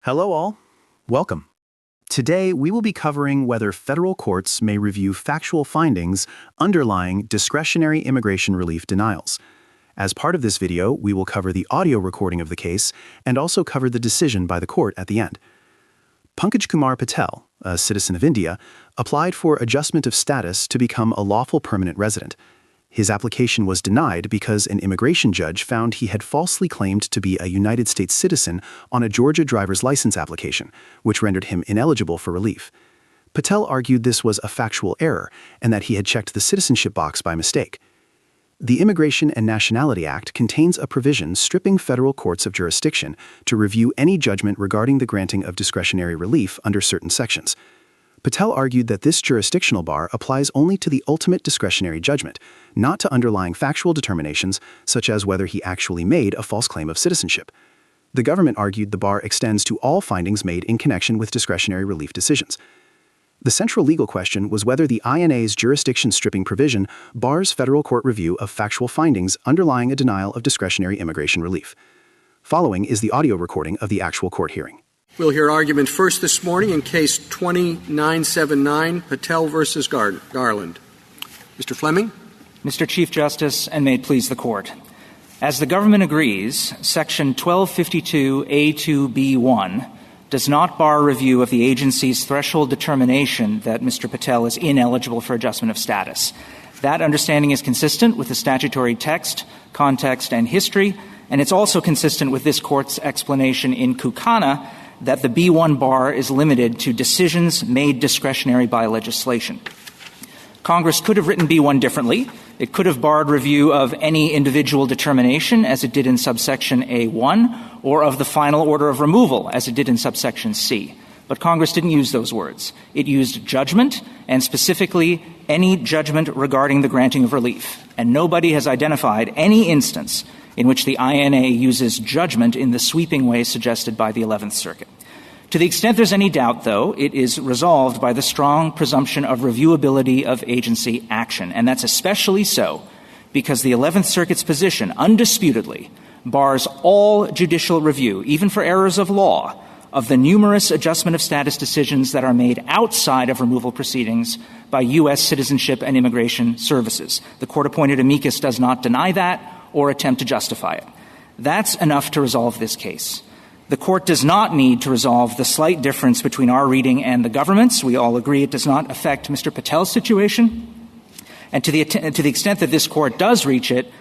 Hello all. Welcome. Today, we will be covering whether federal courts may review factual findings underlying discretionary immigration relief denials. As part of this video, we will cover the audio recording of the case and also cover the decision by the court at the end. Pankaj Kumar Patel, a citizen of India, applied for adjustment of status to become a lawful permanent resident. His application was denied because an immigration judge found he had falsely claimed to be a United States citizen on a Georgia driver's license application, which rendered him ineligible for relief. Patel argued this was a factual error and that he had checked the citizenship box by mistake. The Immigration and Nationality Act contains a provision stripping federal courts of jurisdiction to review any judgment regarding the granting of discretionary relief under certain sections. Patel argued that this jurisdictional bar applies only to the ultimate discretionary judgment, not to underlying factual determinations such as whether he actually made a false claim of citizenship. The government argued the bar extends to all findings made in connection with discretionary relief decisions. The central legal question was whether the INA's jurisdiction stripping provision bars federal court review of factual findings underlying a denial of discretionary immigration relief. Following is the audio recording of the actual court hearing. We'll hear argument first this morning in Case 2979, Patel v. Garland. Mr. Fleming. Mr. Chief Justice, and may it please the Court. As the government agrees, Section 1252A2B1 does not bar review of the agency's threshold determination that Mr. Patel is ineligible for adjustment of status. That understanding is consistent with the statutory text, context, and history, and it's also consistent with this Court's explanation in Kukana that the B1 bar is limited to decisions made discretionary by legislation. Congress could have written B1 differently. It could have barred review of any individual determination, as it did in subsection A1, or of the final order of removal, as it did in subsection C. But Congress didn't use those words. It used judgment, and specifically any judgment regarding the granting of relief. And nobody has identified any instance in which the INA uses judgment in the sweeping way suggested by the 11th Circuit. To the extent there's any doubt, though, it is resolved by the strong presumption of reviewability of agency action. And that's especially so because the 11th Circuit's position, undisputedly, bars all judicial review, even for errors of law, of the numerous adjustment of status decisions that are made outside of removal proceedings by U.S. Citizenship and Immigration Services. The court-appointed amicus does not deny that or attempt to justify it. That's enough to resolve this case. The Court does not need to resolve the slight difference between our reading and the government's. We all agree it does not affect Mr. Patel's situation. And to the extent that this Court does reach it,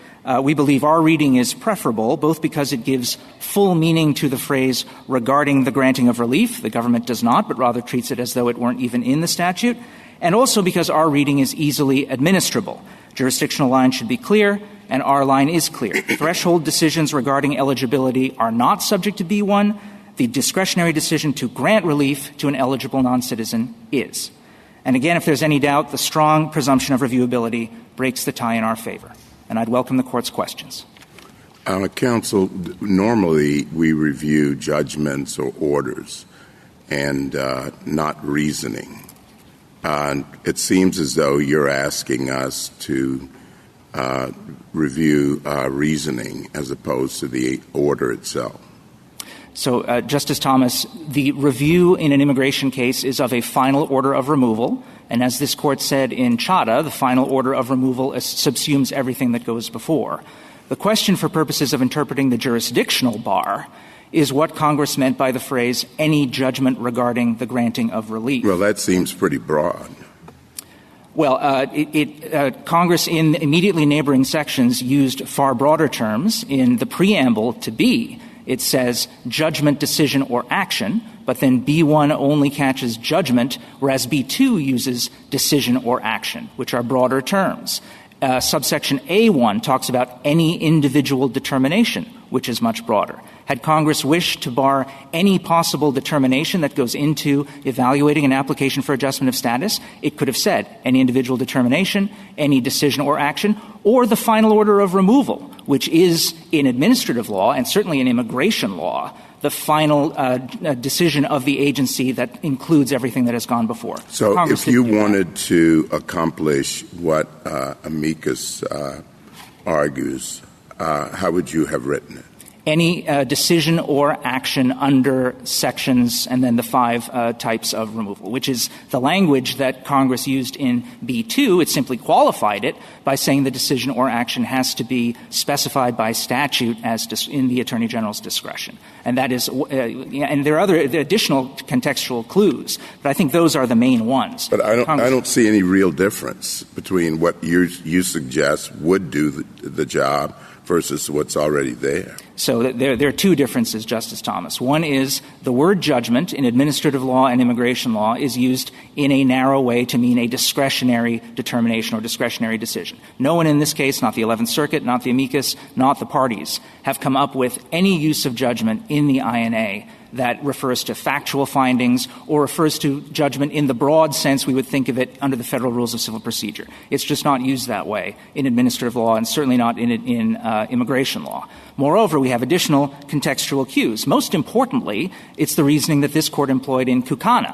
we believe our reading is preferable, both because it gives full meaning to the phrase regarding the granting of relief. The government does not, but rather treats it as though it weren't even in the statute. And also because our reading is easily administrable. Jurisdictional lines should be clear, and our line is clear. Threshold decisions regarding eligibility are not subject to B1. The discretionary decision to grant relief to an eligible non-citizen is. And again, if there's any doubt, the strong presumption of reviewability breaks the tie in our favor. And I'd welcome the Court's questions. Counsel, normally we review judgments or orders and not reasoning. It seems as though you're asking us to review reasoning as opposed to the order itself. So, Justice Thomas, the review in an immigration case is of a final order of removal. And as this Court said in Chadha, the final order of removal subsumes everything that goes before. The question for purposes of interpreting the jurisdictional bar is what Congress meant by the phrase, any judgment regarding the granting of relief. Well, that seems pretty broad. Well, Congress in immediately neighboring sections used far broader terms. In the preamble to B, it says judgment, decision, or action, but then B1 only catches judgment, whereas B2 uses decision or action, which are broader terms. Subsection A1 talks about any individual determination, which is much broader. Had Congress wished to bar any possible determination that goes into evaluating an application for adjustment of status, it could have said any individual determination, any decision or action, or the final order of removal, which is in administrative law and certainly in immigration law, the final decision of the agency that includes everything that has gone before. So Congress if you wanted to accomplish what amicus argues, how would you have written it? any decision or action under sections and then the 5 types of removal, which is the language that Congress used in B2. It simply qualified it by saying the decision or action has to be specified by statute as in the Attorney General's discretion. And that is and there are other additional contextual clues, but I think those are the main ones. But I don't see any real difference between what you suggest would do the job versus what's already there. So there are 2 differences, Justice Thomas. One is the word judgment in administrative law and immigration law is used in a narrow way to mean a discretionary determination or discretionary decision. No one in this case, not the 11th Circuit, not the amicus, not the parties, have come up with any use of judgment in the INA that refers to factual findings or refers to judgment in the broad sense we would think of it under the Federal Rules of Civil Procedure. It's just not used that way in administrative law and certainly not in immigration law. Moreover, we have additional contextual cues. Most importantly, it's the reasoning that this Court employed in Kukana,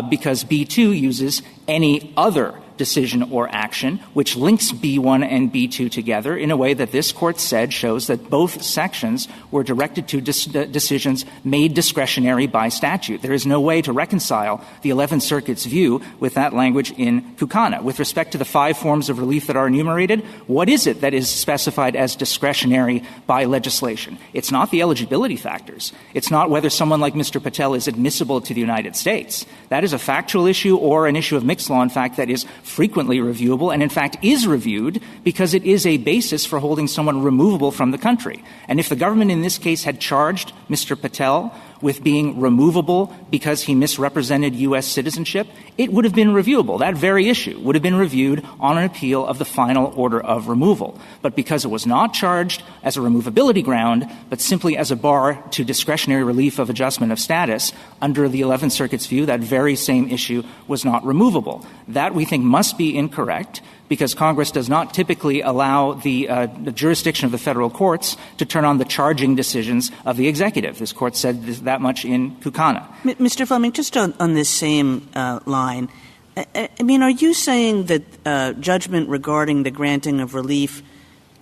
because B2 uses any other decision or action, which links B1 and B2 together in a way that this Court said shows that both sections were directed to decisions made discretionary by statute. There is no way to reconcile the 11th Circuit's view with that language in Kukana. With respect to the 5 forms of relief that are enumerated, what is it that is specified as discretionary by legislation? It's not the eligibility factors. It's not whether someone like Mr. Patel is admissible to the United States. That is a factual issue or an issue of mixed law, in fact, that is frequently reviewable and, in fact, is reviewed because it is a basis for holding someone removable from the country. And if the government in this case had charged Mr. Patel with being removable because he misrepresented U.S. citizenship, it would have been reviewable. That very issue would have been reviewed on an appeal of the final order of removal. But because it was not charged as a removability ground, but simply as a bar to discretionary relief of adjustment of status, under the 11th Circuit's view, that very same issue was not removable. That, we think, must be incorrect, because Congress does not typically allow the jurisdiction of the federal courts to turn on the charging decisions of the executive. This Court said that much in Kukana. Mr. Fleming, just on this same line, I mean, are you saying that judgment regarding the granting of relief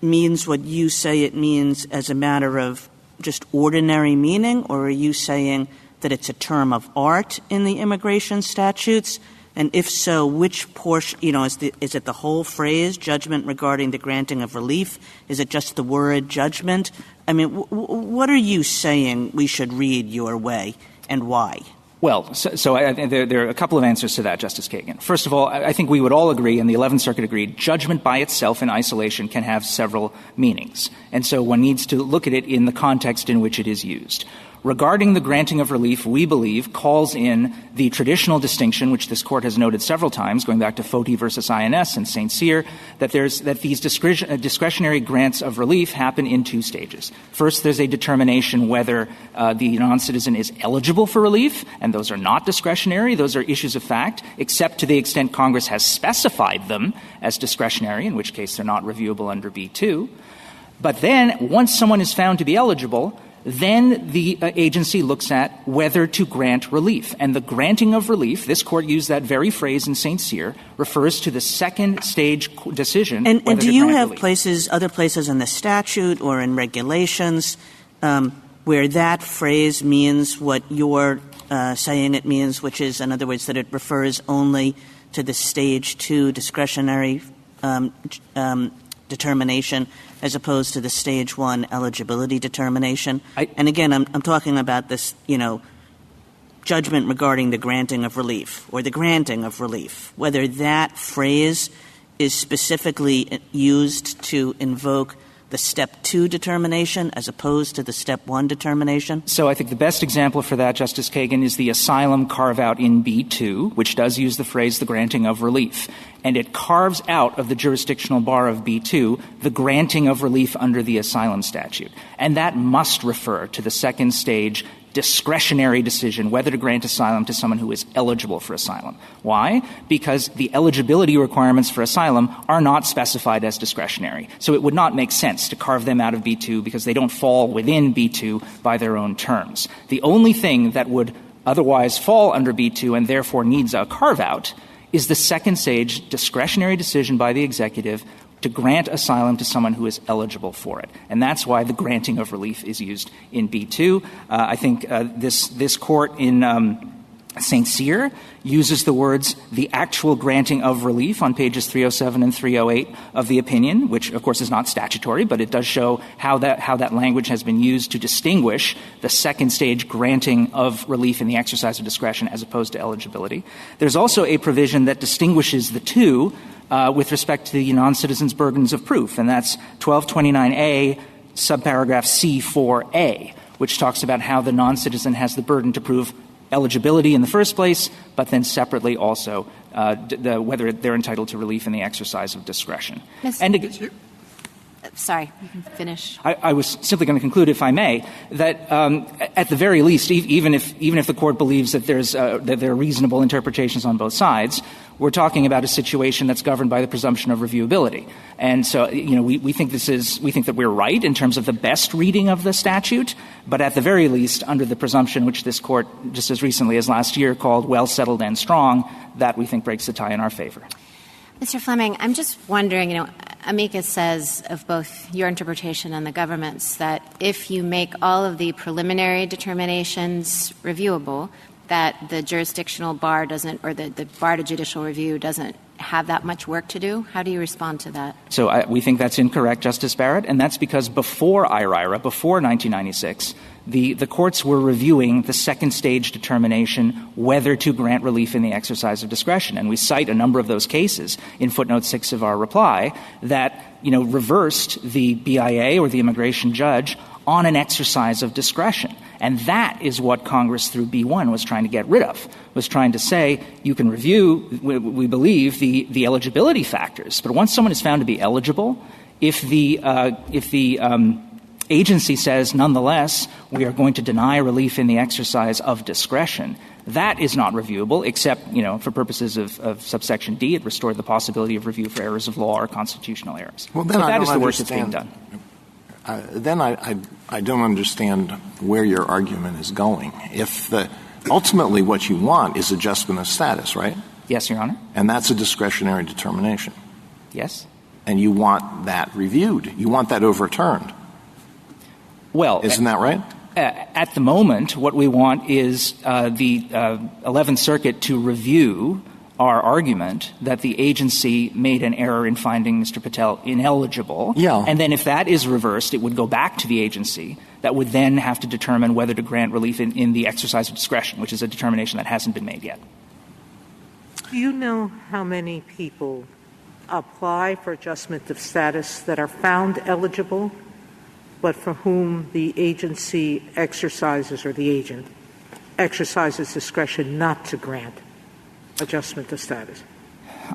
means what you say it means as a matter of just ordinary meaning, or are you saying that it's a term of art in the immigration statutes? And if so, which portion, is it the whole phrase, judgment regarding the granting of relief? Is it just the word judgment? I mean, what are you saying we should read your way, and why? Well, so there are a couple of answers to that, Justice Kagan. First of all, I think we would all agree, and the 11th Circuit agreed, judgment by itself in isolation can have several meanings. And so one needs to look at it in the context in which it is used. Regarding the granting of relief, we believe calls in the traditional distinction, which this Court has noted several times, going back to Foti versus INS and St. Cyr, that these discretionary grants of relief happen in 2 stages. First, there's a determination whether the non-citizen is eligible for relief, and those are not discretionary. Those are issues of fact, except to the extent Congress has specified them as discretionary, in which case they're not reviewable under B2. But then, once someone is found to be eligible, then the agency looks at whether to grant relief. And the granting of relief, this Court used that very phrase in St. Cyr, refers to the second stage decision. And do you have relief. Other places in the statute or in regulations where that phrase means what you're saying it means, which is, in other words, that it refers only to the stage 2 discretionary determination as opposed to the stage 1 eligibility determination? And again, I'm talking about this, judgment regarding the granting of relief or the granting of relief, whether that phrase is specifically used to invoke the step 2 determination as opposed to the step 1 determination? So I think the best example for that, Justice Kagan, is the asylum carve-out in B2, which does use the phrase the granting of relief. And it carves out of the jurisdictional bar of B2 the granting of relief under the asylum statute. And that must refer to the second stage discretionary decision whether to grant asylum to someone who is eligible for asylum. Why? Because the eligibility requirements for asylum are not specified as discretionary. So it would not make sense to carve them out of B2 because they don't fall within B2 by their own terms. The only thing that would otherwise fall under B2 and therefore needs a carve-out is the second stage discretionary decision by the executive to grant asylum to someone who is eligible for it. And that's why the granting of relief is used in B2. I think this court in St. Cyr uses the words the actual granting of relief on pages 307 and 308 of the opinion, which, of course, is not statutory, but it does show how that language has been used to distinguish the second stage granting of relief in the exercise of discretion as opposed to eligibility. There's also a provision that distinguishes the two with respect to the non-citizen's burdens of proof, and that's 1229A, subparagraph C4A, which talks about how the non-citizen has the burden to prove eligibility in the first place, but then separately also whether they're entitled to relief in the exercise of discretion. Sorry, you can finish. I was simply going to conclude, if I may, that at the very least, even if the court believes that that there are reasonable interpretations on both sides, we're talking about a situation that's governed by the presumption of reviewability. And so, we think that we're right in terms of the best reading of the statute, but at the very least, under the presumption which this court just as recently as last year called well settled and strong, that we think breaks the tie in our favor. Mr. Fleming, I'm just wondering, amicus says of both your interpretation and the government's that if you make all of the preliminary determinations reviewable, that the jurisdictional bar doesn't, or the bar to judicial review doesn't have that much work to do? How do you respond to that? So we think that's incorrect, Justice Barrett, and that's because before IRIRA, before 1996, the courts were reviewing the second stage determination whether to grant relief in the exercise of discretion. And we cite a number of those cases in footnote 6 of our reply that, reversed the BIA or the immigration judge on an exercise of discretion. And that is what Congress through B1 was trying to get rid of, was trying to say you can review, we believe, the eligibility factors. But once someone is found to be eligible, if the agency says, nonetheless, we are going to deny relief in the exercise of discretion, that is not reviewable, except, for purposes of subsection D, it restored the possibility of review for errors of law or constitutional errors. Well, then so that is the work understand. that's being done. Then I don't understand where your argument is going. If ultimately what you want is adjustment of status, right? Yes, Your Honor. And that's a discretionary determination. Yes. And you want that reviewed. You want that overturned. Well, isn't that right? At the moment, what we want is the 11th Circuit to review our argument that the agency made an error in finding Mr. Patel ineligible. Yeah. And then if that is reversed, it would go back to the agency that would then have to determine whether to grant relief in the exercise of discretion, which is a determination that hasn't been made yet. Do you know how many people apply for adjustment of status that are found eligible, but for whom the agency exercises, or the agent exercises discretion not to grant adjustment of status?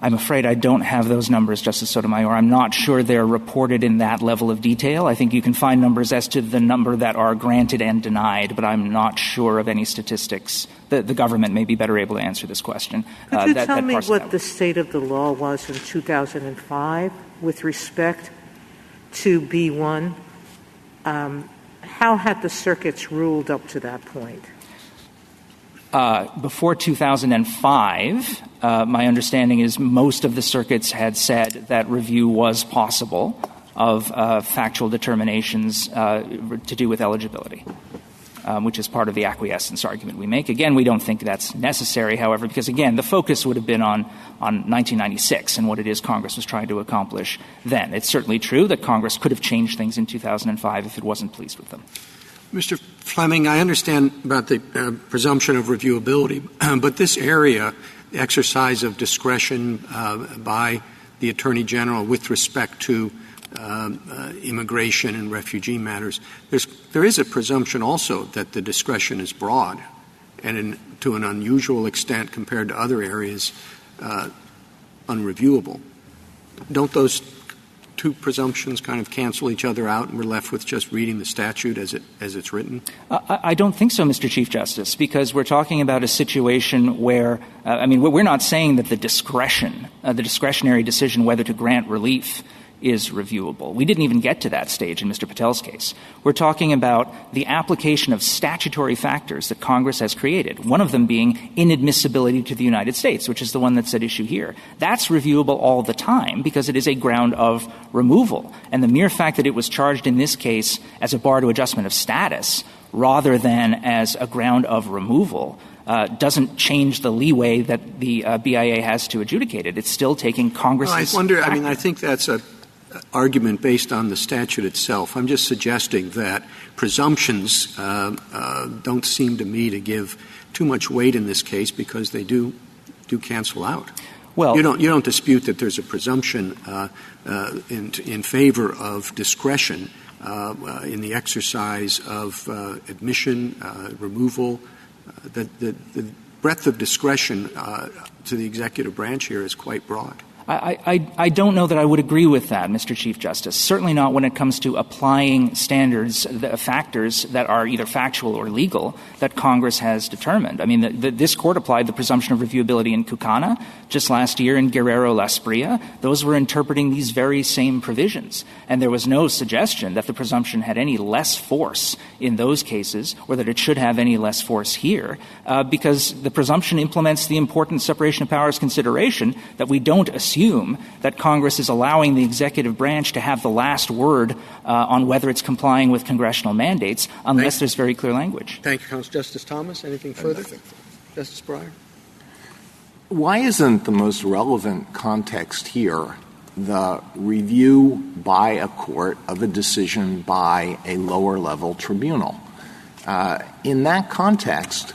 I'm afraid I don't have those numbers, Justice Sotomayor. I'm not sure they're reported in that level of detail. I think you can find numbers as to the number that are granted and denied, but I'm not sure of any statistics. The government may be better able to answer this question. Could you tell me what the state of the law was in 2005 with respect to B1? How had the circuits ruled up to that point? Before 2005, my understanding is most of the circuits had said that review was possible of factual determinations to do with eligibility, which is part of the acquiescence argument we make. Again, we don't think that's necessary, however, because, again, the focus would have been on 1996 and what it is Congress was trying to accomplish then. It's certainly true that Congress could have changed things in 2005 if it wasn't pleased with them. Mr. Fleming, I understand about the presumption of reviewability, but this area, the exercise of discretion by the Attorney General with respect to immigration and refugee matters, there is a presumption also that the discretion is broad and to an unusual extent compared to other areas unreviewable. Don't those two presumptions kind of cancel each other out and we're left with just reading the statute as it's written? I don't think so, Mr. Chief Justice, because we're talking about a situation where, we're not saying that the discretionary decision whether to grant relief is reviewable. We didn't even get to that stage in Mr. Patel's case. We're talking about the application of statutory factors that Congress has created, one of them being inadmissibility to the United States, which is the one that's at issue here. That's reviewable all the time because it is a ground of removal. And the mere fact that it was charged in this case as a bar to adjustment of status rather than as a ground of removal doesn't change the leeway that the BIA has to adjudicate it. It's still taking Congress's I think that's an argument based on the statute itself. I'm just suggesting that presumptions don't seem to me to give too much weight in this case because they do cancel out. Well, you don't dispute that there's a presumption in favor of discretion in the exercise of admission, removal. The breadth of discretion to the executive branch here is quite broad. I don't know that I would agree with that, Mr. Chief Justice. Certainly not when it comes to applying standards, factors that are either factual or legal that Congress has determined. I mean, this Court applied the presumption of reviewability in Cucana just last year in Guerrero-Las Bria. Those were interpreting these very same provisions. And there was no suggestion that the presumption had any less force in those cases or that it should have any less force here because the presumption implements the important separation of powers consideration that we don't assume that Congress is allowing the executive branch to have the last word on whether it's complying with congressional mandates unless there's very clear language. Thank you, Counsel. Justice Thomas, anything further? Justice Breyer? Why isn't the most relevant context here the review by a court of a decision by a lower-level tribunal? In that context,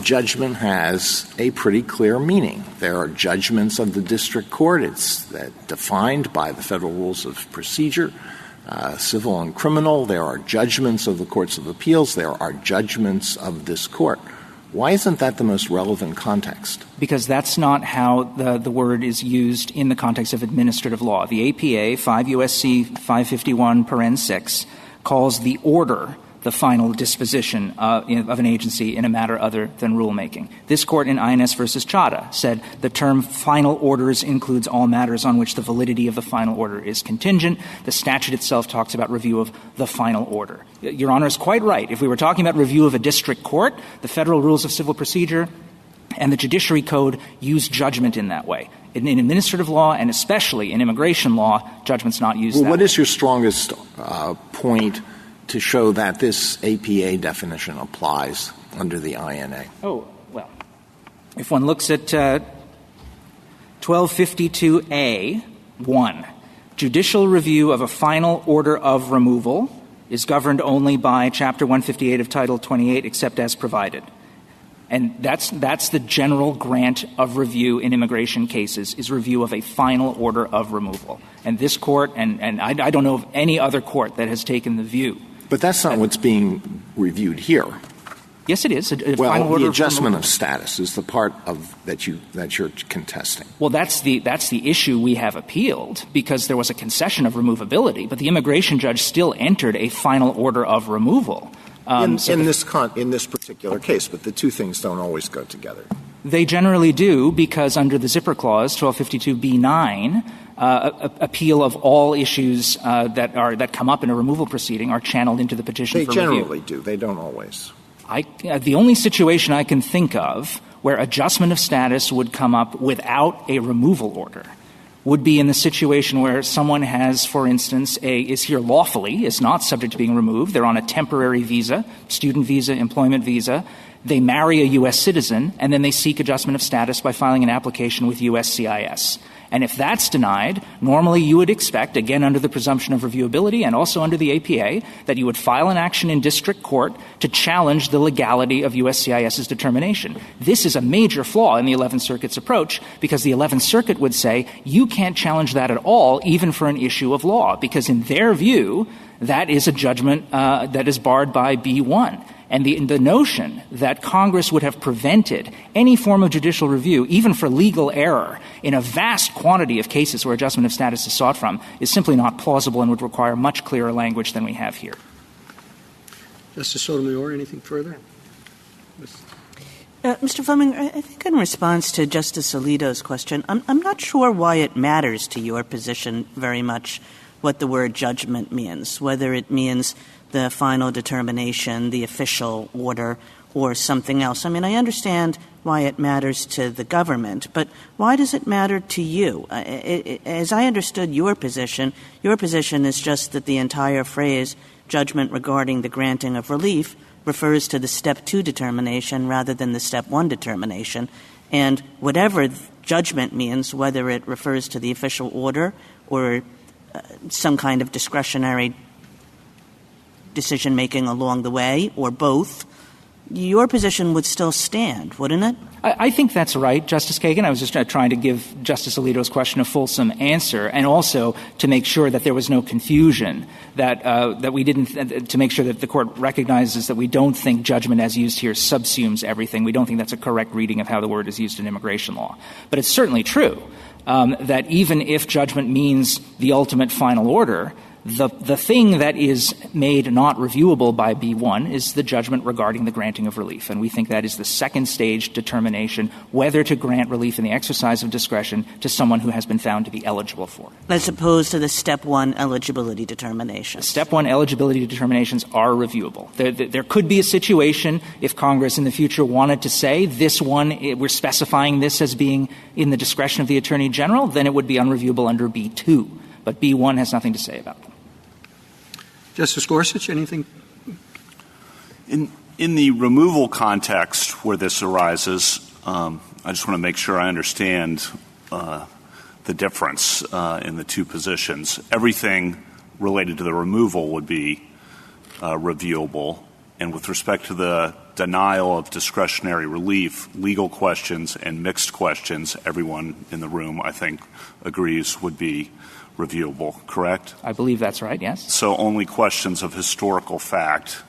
judgment has a pretty clear meaning. There are judgments of the district court. It's defined by the federal rules of procedure, civil and criminal. There are judgments of the courts of appeals. There are judgments of this court. Why isn't that the most relevant context? Because that's not how the word is used in the context of administrative law. The APA, 5 U.S.C. 551, paren 6, calls the order the final disposition of an agency in a matter other than rulemaking. This Court in INS versus Chadha said the term final orders includes all matters on which the validity of the final order is contingent. The statute itself talks about review of the final order. Your Honor is quite right. If we were talking about review of a district court, the federal rules of civil procedure and the Judiciary Code use judgment in that way. In administrative law and especially in immigration law, judgment's not used that way. What is your strongest point to show that this APA definition applies under the INA? Oh, well, if one looks at 1252A1, judicial review of a final order of removal is governed only by Chapter 158 of Title 28 except as provided. And that's the general grant of review in immigration cases is review of a final order of removal. And this Court, and I don't know of any other court that has taken the view. But that's not what's being reviewed here. Yes, it is. Well, the adjustment of status is the part of that you're contesting. Well, that's the issue we have appealed because there was a concession of removability, but the immigration judge still entered a final order of removal. In this particular case, but the two things don't always go together. They generally do because under the zipper clause, 1252B9, appeal of all issues that come up in a removal proceeding are channeled into the petition for review. They generally do. They don't always. The only situation I can think of where adjustment of status would come up without a removal order would be in the situation where someone has, for instance, is here lawfully, is not subject to being removed. They're on a temporary visa, student visa, employment visa. They marry a U.S. citizen, and then they seek adjustment of status by filing an application with USCIS. And if that's denied, normally you would expect, again under the presumption of reviewability and also under the APA, that you would file an action in district court to challenge the legality of USCIS's determination. This is a major flaw in the 11th Circuit's approach because the 11th Circuit would say you can't challenge that at all, even for an issue of law, because in their view, that is a judgment that is barred by B1. And the notion that Congress would have prevented any form of judicial review, even for legal error, in a vast quantity of cases where adjustment of status is sought from, is simply not plausible and would require much clearer language than we have here. Justice Sotomayor, anything further? Mr. Fleming, I think in response to Justice Alito's question, I'm not sure why it matters to your position very much what the word judgment means, whether it means the final determination, the official order, or something else. I mean, I understand why it matters to the government, but why does it matter to you? As I understood your position is just that the entire phrase, judgment regarding the granting of relief, refers to the Step 2 determination rather than the Step 1 determination. And whatever judgment means, whether it refers to the official order or some kind of discretionary decision-making along the way, or both, your position would still stand, wouldn't it? I think that's right, Justice Kagan. I was just trying to give Justice Alito's question a fulsome answer, and also to make sure that there was no confusion, that we didn't, to make sure that the Court recognizes that we don't think judgment as used here subsumes everything. We don't think that's a correct reading of how the word is used in immigration law. But it's certainly true that even if judgment means the ultimate final order, the thing that is made not reviewable by B1 is the judgment regarding the granting of relief. And we think that is the second stage determination whether to grant relief in the exercise of discretion to someone who has been found to be eligible for it. As opposed to the Step 1 eligibility determination. Step 1 eligibility determinations are reviewable. There could be a situation if Congress in the future wanted to say this one, we're specifying this as being in the discretion of the Attorney General, then it would be unreviewable under B2. But B1 has nothing to say about them. Justice Gorsuch, anything? In the removal context where this arises, I just want to make sure I understand the difference in the two positions. Everything related to the removal would be reviewable. And with respect to the denial of discretionary relief, legal questions and mixed questions, everyone in the room, I think, agrees would be reviewable, correct? I believe that's right, yes. So only questions of historical fact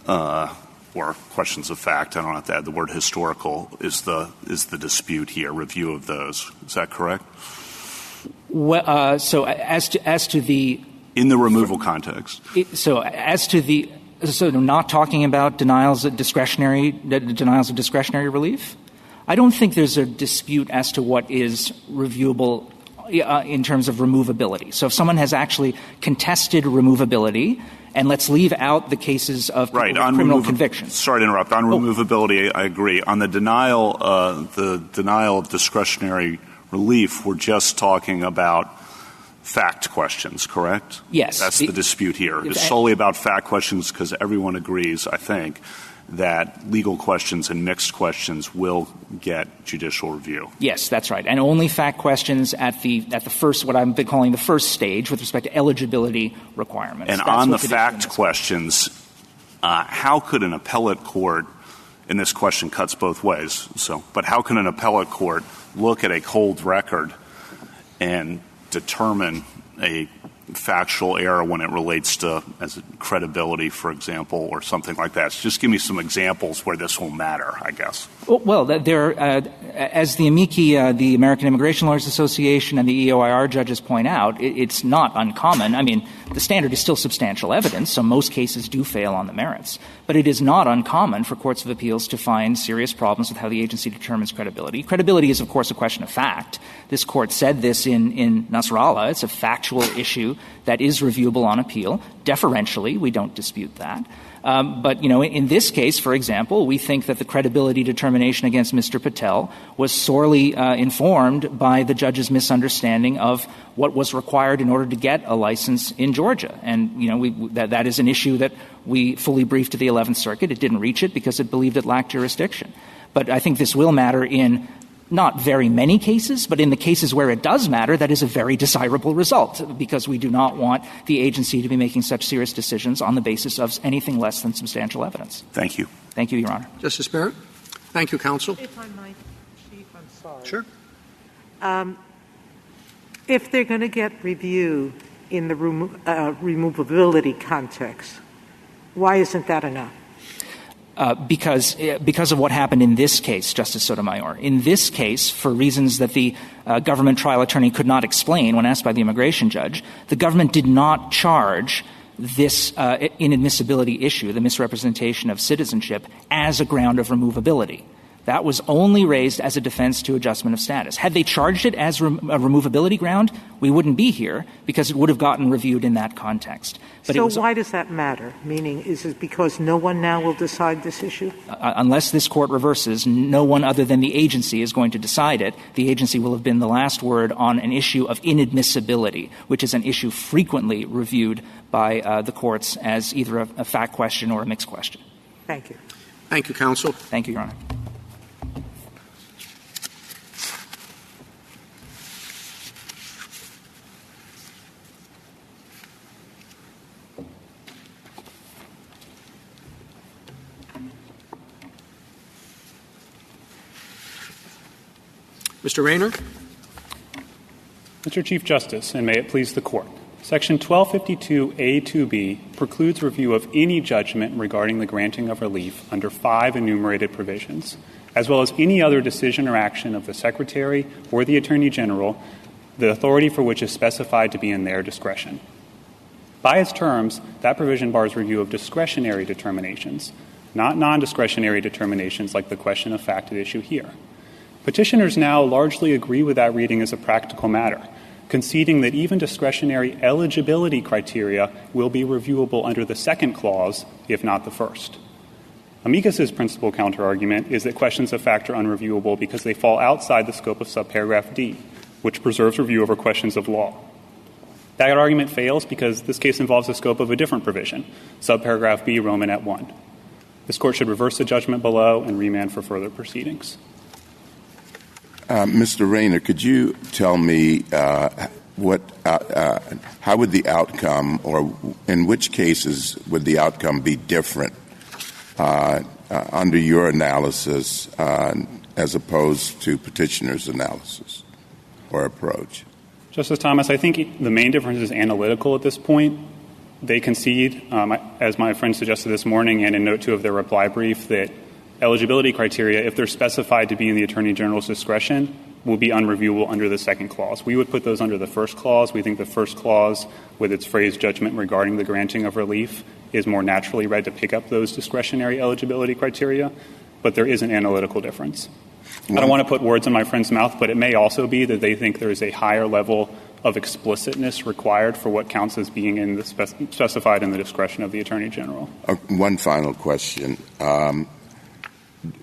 or questions of fact, I don't have to add the word historical, is the dispute here, review of those. Is that correct? Well, so as to the in the removal context. So not talking about denials of discretionary relief? I don't think there's a dispute as to what is reviewable in terms of removability. So if someone has actually contested removability, and let's leave out the cases of right, with criminal convictions. Sorry to interrupt. On removability, I agree. On the denial of discretionary relief, we're just talking about fact questions, correct? Yes. That's the dispute here. It's solely about fact questions because everyone agrees, I think, that legal questions and mixed questions will get judicial review. Yes, that's right. And only fact questions at the first, what I've been calling the first stage with respect to eligibility requirements. And that's on the fact questions, how could an appellate court, and this question cuts both ways, but how can an appellate court look at a cold record and determine a factual error when it relates to as credibility, for example, or something like that? So just give me some examples where this will matter, I guess. Well, there, as the amici, the American Immigration Lawyers Association and the EOIR judges point out, it's not uncommon. I mean, the standard is still substantial evidence, so most cases do fail on the merits. But it is not uncommon for courts of appeals to find serious problems with how the agency determines credibility. Credibility is, of course, a question of fact. This Court said this in Nasrallah. It's a factual issue that is reviewable on appeal. Deferentially, we don't dispute that. But, in this case, for example, we think that the credibility determination against Mr. Patel was sorely informed by the judge's misunderstanding of what was required in order to get a license in Georgia. And, that is an issue that we fully briefed to the 11th Circuit. It didn't reach it because it believed it lacked jurisdiction. But I think this will matter in not very many cases, but in the cases where it does matter, that is a very desirable result, because we do not want the agency to be making such serious decisions on the basis of anything less than substantial evidence. Thank you. Thank you, Your Honor. Justice Barrett? Thank you, counsel. If I might, Chief, I'm sorry. Sure. If they're going to get review in the removability context, why isn't that enough? Because of what happened in this case, Justice Sotomayor. In this case, for reasons that the government trial attorney could not explain when asked by the immigration judge, the government did not charge this inadmissibility issue, the misrepresentation of citizenship, as a ground of removability. That was only raised as a defense to adjustment of status. Had they charged it as a removability ground, we wouldn't be here because it would have gotten reviewed in that context. But so why does that matter? Meaning, is it because no one now will decide this issue? Unless this court reverses, no one other than the agency is going to decide it. The agency will have been the last word on an issue of inadmissibility, which is an issue frequently reviewed by the courts as either a fact question or a mixed question. Thank you. Thank you, counsel. Thank you, Your Honor. Mr. Rayner. Mr. Chief Justice, and may it please the Court, Section 1252A2B precludes review of any judgment regarding the granting of relief under 5 enumerated provisions, as well as any other decision or action of the Secretary or the Attorney General, the authority for which is specified to be in their discretion. By its terms, that provision bars review of discretionary determinations, not non-discretionary determinations like the question of fact at issue here. Petitioners now largely agree with that reading as a practical matter, conceding that even discretionary eligibility criteria will be reviewable under the second clause, if not the first. Amicus's principal counterargument is that questions of fact are unreviewable because they fall outside the scope of subparagraph D, which preserves review over questions of law. That argument fails because this case involves the scope of a different provision, subparagraph B, Romanet 1. This Court should reverse the judgment below and remand for further proceedings. Mr. Rayner, could you tell me how would the outcome, or in which cases would the outcome be different under your analysis as opposed to petitioner's analysis or approach? Justice Thomas, I think the main difference is analytical at this point. They concede, as my friend suggested this morning and in note 2 of their reply brief, that eligibility criteria, if they're specified to be in the Attorney General's discretion, will be unreviewable under the second clause. We would put those under the first clause. We think the first clause, with its phrase judgment regarding the granting of relief, is more naturally read to pick up those discretionary eligibility criteria, but there is an analytical difference. I don't want to put words in my friend's mouth, but it may also be that they think there is a higher level of explicitness required for what counts as being in the specified in the discretion of the Attorney General. One final question.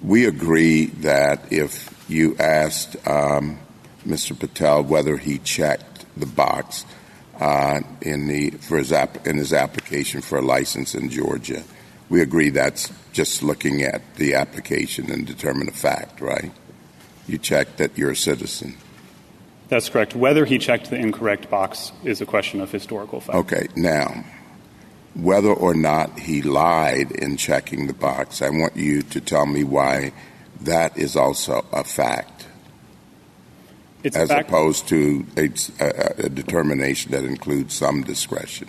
We agree that if you asked Mr. Patel whether he checked the box in his application for a license in Georgia, we agree that's just looking at the application and determine a fact, right? You checked that you're a citizen. That's correct. Whether he checked the incorrect box is a question of historical fact. Okay. Now, whether or not he lied in checking the box, I want you to tell me why that is also a fact, as opposed to a determination that includes some discretion.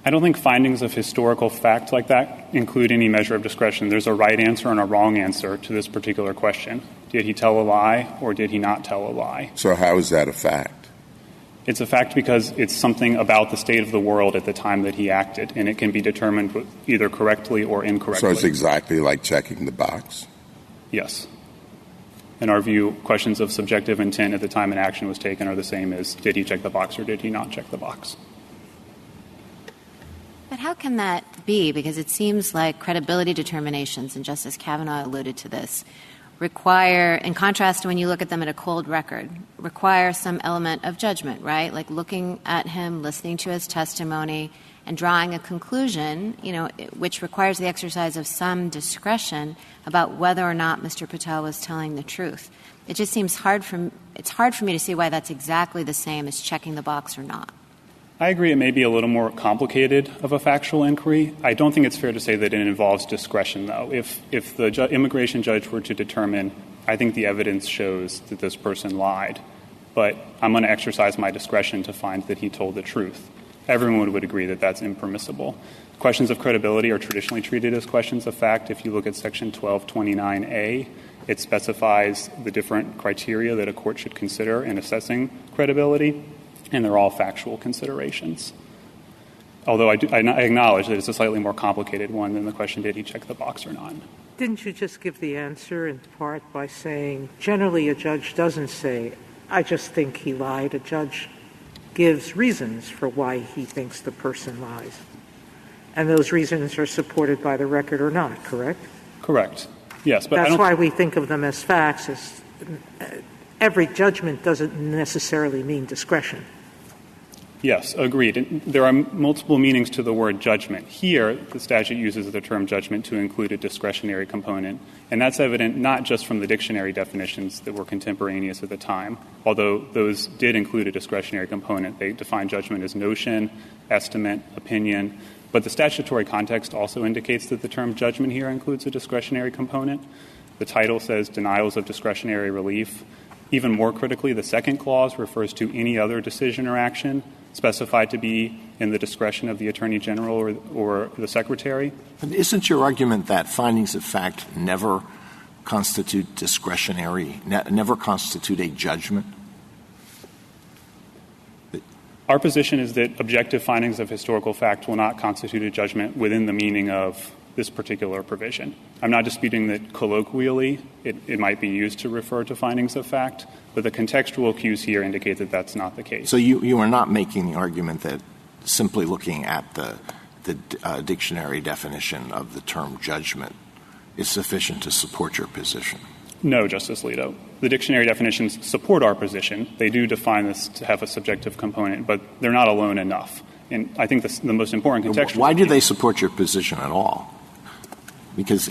I don't think findings of historical fact like that include any measure of discretion. There's a right answer and a wrong answer to this particular question. Did he tell a lie or did he not tell a lie? So how is that a fact? It's a fact because it's something about the state of the world at the time that he acted, and it can be determined either correctly or incorrectly. So it's exactly like checking the box? Yes. In our view, questions of subjective intent at the time an action was taken are the same as did he check the box or did he not check the box. But how can that be? Because it seems like credibility determinations, and Justice Kavanaugh alluded to this, require, in contrast to when you look at them at a cold record, require some element of judgment, right? Like looking at him, listening to his testimony, and drawing a conclusion, which requires the exercise of some discretion about whether or not Mr. Patel was telling the truth. It just seems hard for me to see why that's exactly the same as checking the box or not. I agree it may be a little more complicated of a factual inquiry. I don't think it's fair to say that it involves discretion, though. If the immigration judge were to determine, I think the evidence shows that this person lied, but I'm going to exercise my discretion to find that he told the truth, everyone would agree that that's impermissible. Questions of credibility are traditionally treated as questions of fact. If you look at Section 1229A, it specifies the different criteria that a court should consider in assessing credibility, and they're all factual considerations. Although I acknowledge that it's a slightly more complicated one than the question, did he check the box or not? Didn't you just give the answer in part by saying generally a judge doesn't say, I just think he lied. A judge gives reasons for why he thinks the person lies. And those reasons are supported by the record or not, correct? Correct. Yes, but that's why we think of them as facts. Every judgment doesn't necessarily mean discretion. Yes, agreed. And there are multiple meanings to the word judgment. Here, the statute uses the term judgment to include a discretionary component, and that's evident not just from the dictionary definitions that were contemporaneous at the time, although those did include a discretionary component. They define judgment as notion, estimate, opinion, but the statutory context also indicates that the term judgment here includes a discretionary component. The title says denials of discretionary relief. Even more critically, the second clause refers to any other decision or action specified to be in the discretion of the Attorney General or the Secretary. But isn't your argument that findings of fact never constitute discretionary, never constitute a judgment? Our position is that objective findings of historical fact will not constitute a judgment within the meaning of this particular provision. I'm not disputing that colloquially it might be used to refer to findings of fact, but the contextual cues here indicate that that's not the case. So you are not making the argument that simply looking at the dictionary definition of the term judgment is sufficient to support your position? No, Justice Alito. The dictionary definitions support our position. They do define this to have a subjective component, but they're not alone enough. And I think the most important contextual... Why do they support your position at all? Because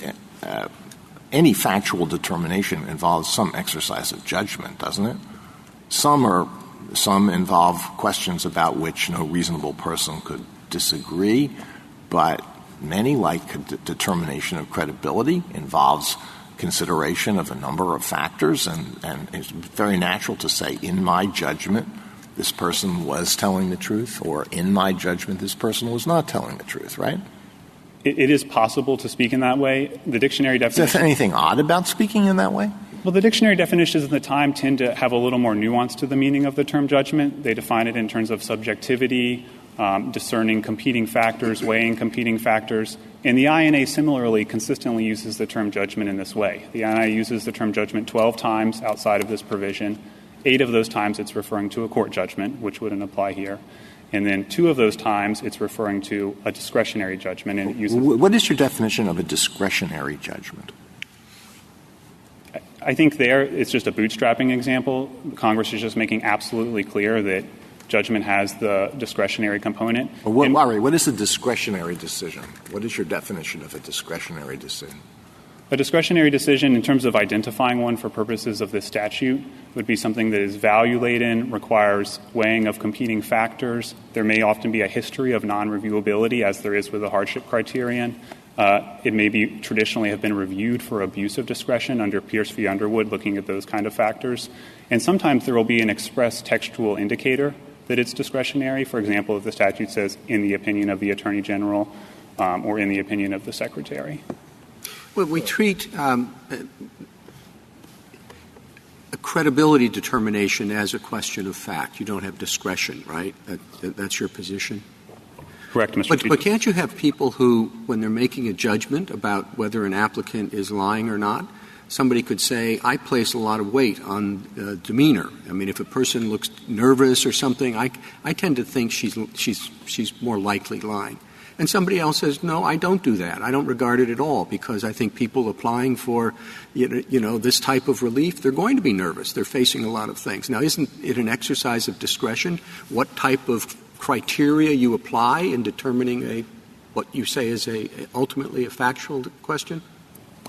any factual determination involves some exercise of judgment, doesn't it? Some involve questions about which no reasonable person could disagree, but many, like determination of credibility, involves consideration of a number of factors, and it's very natural to say, in my judgment, this person was telling the truth, or in my judgment, this person was not telling the truth, right? It is possible to speak in that way. The dictionary definition... Is there anything odd about speaking in that way? Well, the dictionary definitions at the time tend to have a little more nuance to the meaning of the term judgment. They define it in terms of subjectivity, discerning competing factors, weighing competing factors. And the INA similarly consistently uses the term judgment in this way. The INA uses the term judgment 12 times outside of this provision. 8 of those times it's referring to a court judgment, which wouldn't apply here. And then 2 of those times it's referring to a discretionary judgment. And it uses... What is your definition of a discretionary judgment? I think there it's just a bootstrapping example. Congress is just making absolutely clear that judgment has the discretionary component. What is a discretionary decision? What is your definition of a discretionary decision? A discretionary decision, in terms of identifying one for purposes of this statute, would be something that is value-laden, requires weighing of competing factors. There may often be a history of non-reviewability, as there is with the hardship criterion. It may be traditionally have been reviewed for abuse of discretion under Pierce v. Underwood, looking at those kind of factors. And sometimes there will be an express textual indicator that it's discretionary. For example, if the statute says, in the opinion of the Attorney General or in the opinion of the Secretary. Well, we treat a credibility determination as a question of fact. You don't have discretion, right? That's your position? Correct, Mr. Chief. But can't you have people who, when they're making a judgment about whether an applicant is lying or not, somebody could say, I place a lot of weight on demeanor. I mean, if a person looks nervous or something, I tend to think she's more likely lying. And somebody else says, no, I don't do that. I don't regard it at all, because I think people applying for, this type of relief, they're going to be nervous. They're facing a lot of things. Now, isn't it an exercise of discretion what type of criteria you apply in determining what you say is ultimately a factual question?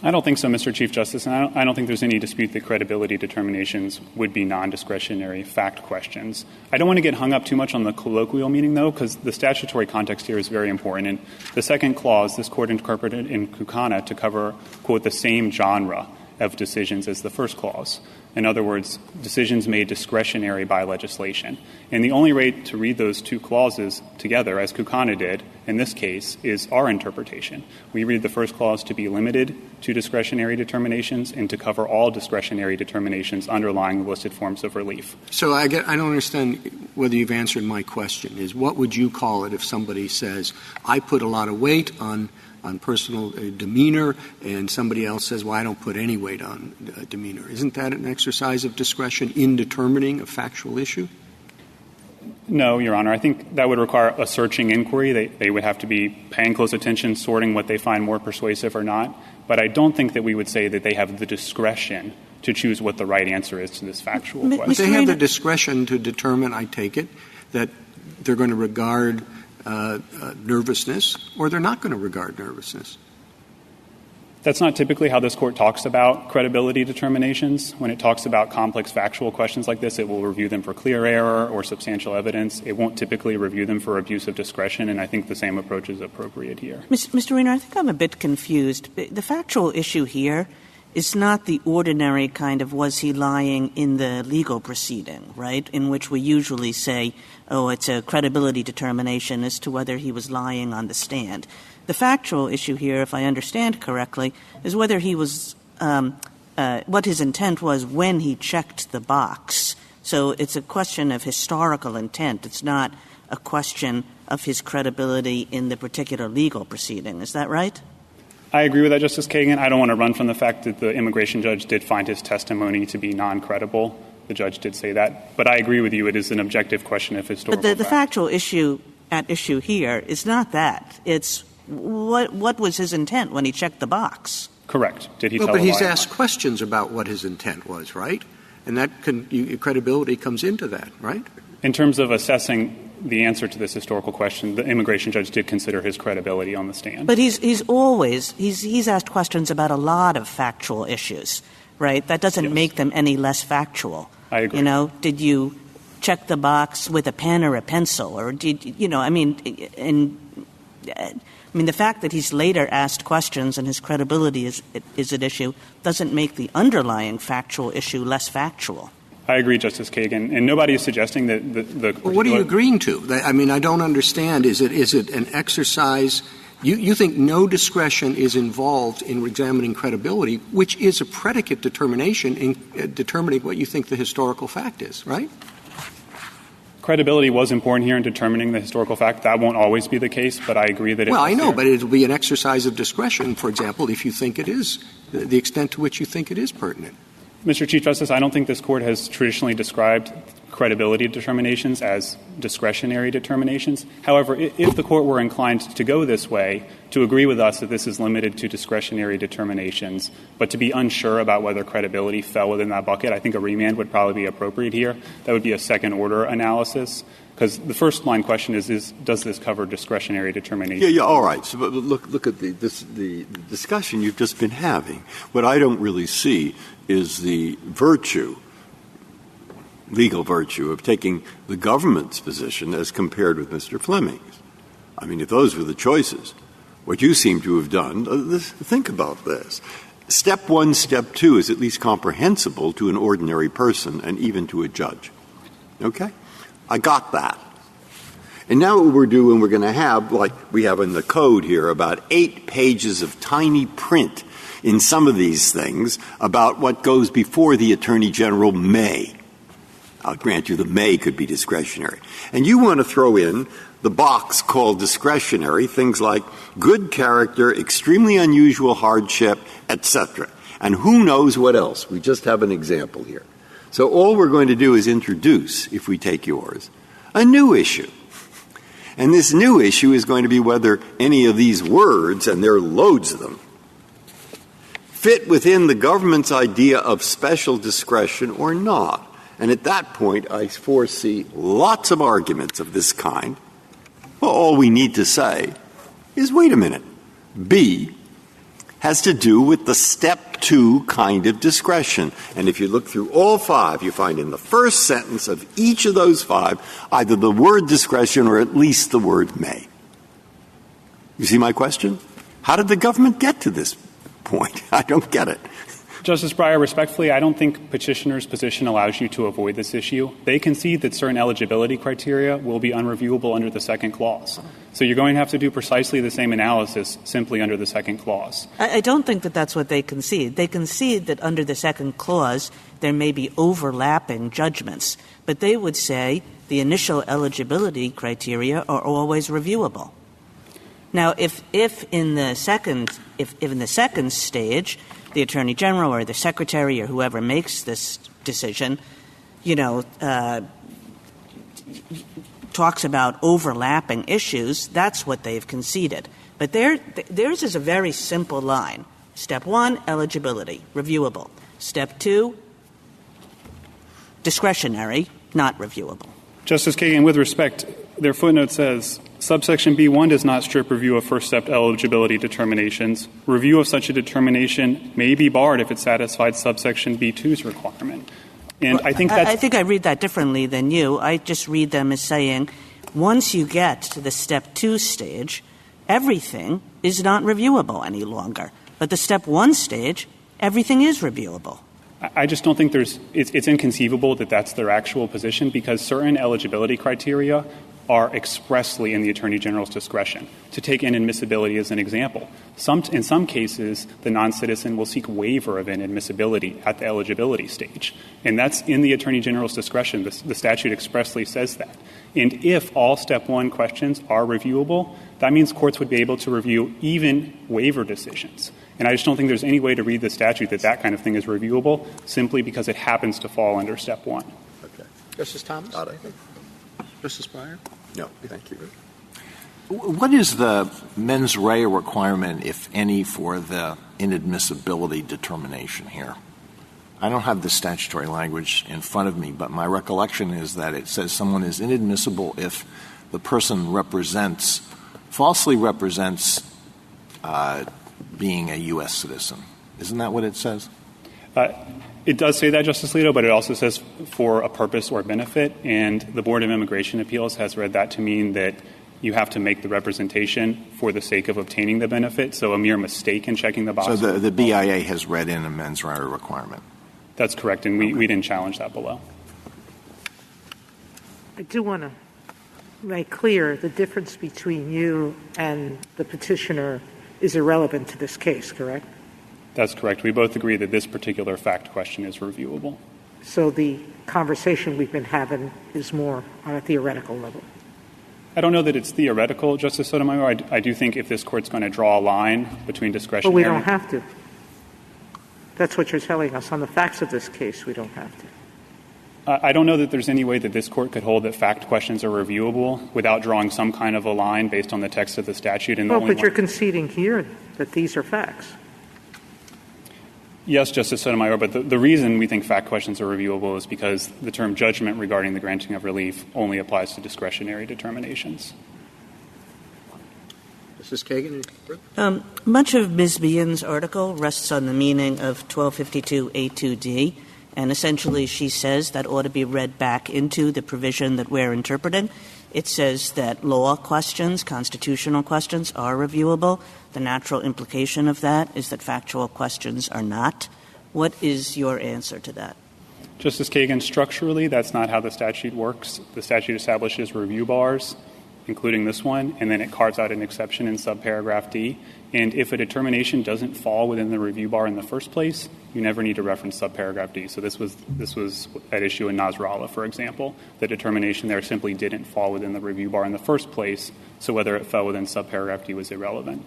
I don't think so, Mr. Chief Justice, and I don't think there's any dispute that credibility determinations would be non-discretionary fact questions. I don't want to get hung up too much on the colloquial meaning, though, because the statutory context here is very important. And the second clause, this Court interpreted in Kukana to cover, quote, the same genre of decisions as the first clause. In other words, decisions made discretionary by legislation. And the only way to read those two clauses together, as Kukana did in this case, is our interpretation. We read the first clause to be limited to discretionary determinations and to cover all discretionary determinations underlying the listed forms of relief. So I don't understand whether you've answered my question. Is what would you call it if somebody says, I put a lot of weight on personal demeanor, and somebody else says, well, I don't put any weight on demeanor. Isn't that an exercise of discretion in determining a factual issue? No, Your Honor. I think that would require a searching inquiry. They would have to be paying close attention, sorting what they find more persuasive or not. But I don't think that we would say that they have the discretion to choose what the right answer is to this factual question. But they have the discretion to determine, I take it, that they're going to regard nervousness or they're not going to regard nervousness. That's not typically how this Court talks about credibility determinations. When it talks about complex factual questions like this, it will review them for clear error or substantial evidence. It won't typically review them for abuse of discretion, and I think the same approach is appropriate here. Mr. Weiner, I think I'm a bit confused. The factual issue here is not the ordinary kind of was he lying in the legal proceeding, right, in which we usually say, oh, it's a credibility determination as to whether he was lying on the stand. The factual issue here, if I understand correctly, is whether he was what his intent was when he checked the box. So it's a question of historical intent. It's not a question of his credibility in the particular legal proceeding. Is that right? I agree with that, Justice Kagan. I don't want to run from the fact that the immigration judge did find his testimony to be non-credible. The judge did say that. But I agree with you. It is an objective question of historical But the factual issue at issue here is not that. It's what was his intent when he checked the box? Correct. Did he tell a lie? But he's asked questions about what his intent was, right? And that credibility comes into that, right? In terms of assessing the answer to this historical question, the immigration judge did consider his credibility on the stand. But he's always asked questions about a lot of factual issues, right? That doesn't make them any less factual. I agree. You know, did you check the box with a pen or a pencil, or did you know? I mean, the fact that he's later asked questions and his credibility is at issue doesn't make the underlying factual issue less factual. I agree, Justice Kagan. And nobody is suggesting that the Well, what are you agreeing to? I mean, I don't understand. Is it an exercise? You think no discretion is involved in examining credibility, which is a predicate determination in determining what you think the historical fact is, right? Credibility was important here in determining the historical fact. That won't always be the case, but I agree that Well, I know, but it will be an exercise of discretion, for example, if you think it is, the extent to which you think it is pertinent. Mr. Chief Justice, I don't think this Court has traditionally described credibility determinations as discretionary determinations. However, if the Court were inclined to go this way, to agree with us that this is limited to discretionary determinations, but to be unsure about whether credibility fell within that bucket, I think a remand would probably be appropriate here. That would be a second-order analysis. Because the first-line question is, does this cover discretionary determination? Yeah, all right. So, but look at the discussion you've just been having. What I don't really see is the virtue, legal virtue, of taking the government's position as compared with Mr. Fleming's. I mean, if those were the choices, what you seem to have done, think about this. Step one, step two is at least comprehensible to an ordinary person and even to a judge. Okay? I got that. And now what we're doing, we're going to have, like we have in the code here, about 8 pages of tiny print in some of these things about what goes before the Attorney General may. I'll grant you the may could be discretionary. And you want to throw in the box called discretionary, things like good character, extremely unusual hardship, etc. And who knows what else. We just have an example here. So all we're going to do is introduce, if we take yours, a new issue. And this new issue is going to be whether any of these words, and there are loads of them, fit within the government's idea of special discretion or not. And at that point, I foresee lots of arguments of this kind. Well, all we need to say is, wait a minute, B has to do with the step two kind of discretion. And if you look through all 5, you find in the first sentence of each of those 5 either the word discretion or at least the word may. You see my question? How did the government get to this point? I don't get it. Justice Breyer, respectfully, I don't think petitioner's position allows you to avoid this issue. They concede that certain eligibility criteria will be unreviewable under the second clause. So you're going to have to do precisely the same analysis simply under the second clause. I don't think that that's what they concede. They concede that under the second clause there may be overlapping judgments, but they would say the initial eligibility criteria are always reviewable. Now, if in the second stage, the Attorney General or the Secretary or whoever makes this decision, talks about overlapping issues, that's what they've conceded. But theirs is a very simple line. Step 1, eligibility, reviewable. Step 2, discretionary, not reviewable. Justice Kagan, with respect, their footnote says, subsection B1 does not strip review of first step eligibility determinations. Review of such a determination may be barred if it satisfied subsection B2's requirement. And I think I read that differently than you. I just read them as saying once you get to the step 2 stage, everything is not reviewable any longer. But the step 1 stage, everything is reviewable. I just don't think it's inconceivable that that's their actual position, because certain eligibility criteria are expressly in the Attorney General's discretion. To take inadmissibility as an example, in some cases, the non-citizen will seek waiver of inadmissibility at the eligibility stage. And that's in the Attorney General's discretion. The statute expressly says that. And if all step 1 questions are reviewable, that means courts would be able to review even waiver decisions. And I just don't think there's any way to read the statute that kind of thing is reviewable simply because it happens to fall under step 1. Okay. Justice Thomas? Justice Breyer? No, thank you. What is the mens rea requirement, if any, for the inadmissibility determination here? I don't have the statutory language in front of me, but my recollection is that it says someone is inadmissible if the person falsely represents being a U.S. citizen. Isn't that what it says? It does say that, Justice Alito, but it also says for a purpose or benefit, and the Board of Immigration Appeals has read that to mean that you have to make the representation for the sake of obtaining the benefit, so a mere mistake in checking the box. So the BIA has read in a mens rea requirement. That's correct, and we didn't challenge that below. I do want to make clear the difference between you and the petitioner is irrelevant to this case, correct? That's correct. We both agree that this particular fact question is reviewable. So the conversation we've been having is more on a theoretical level. I don't know that it's theoretical, Justice Sotomayor. I do think if this Court's going to draw a line between discretionary... But we don't have to. That's what you're telling us. On the facts of this case, we don't have to. I don't know that there's any way that this Court could hold that fact questions are reviewable without drawing some kind of a line based on the text of the statute. And but you're conceding here that these are facts. Yes, Justice Sotomayor, but the reason we think fact questions are reviewable is because the term judgment regarding the granting of relief only applies to discretionary determinations. Justice Kagan? Much of Ms. Behan's article rests on the meaning of 1252A2D, and essentially she says that ought to be read back into the provision that we're interpreting. It says that law questions, constitutional questions, are reviewable. The natural implication of that is that factual questions are not. What is your answer to that? Justice Kagan, structurally, that's not how the statute works. The statute establishes review bars, including this one, and then it carves out an exception in subparagraph D. And if a determination doesn't fall within the review bar in the first place, you never need to reference subparagraph D. So this was at issue in Nasrallah, for example. The determination there simply didn't fall within the review bar in the first place, so whether it fell within subparagraph D was irrelevant.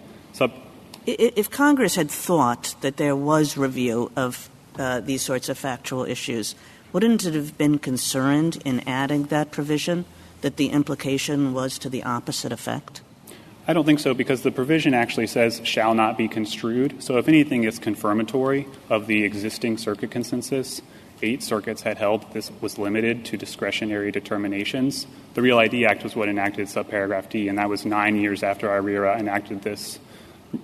If Congress had thought that there was review of these sorts of factual issues, wouldn't it have been concerned in adding that provision that the implication was to the opposite effect? I don't think so, because the provision actually says shall not be construed. So if anything, it's confirmatory of the existing circuit consensus. 8 circuits had held that this was limited to discretionary determinations. The Real ID Act was what enacted subparagraph D, and that was 9 years after IRERA enacted this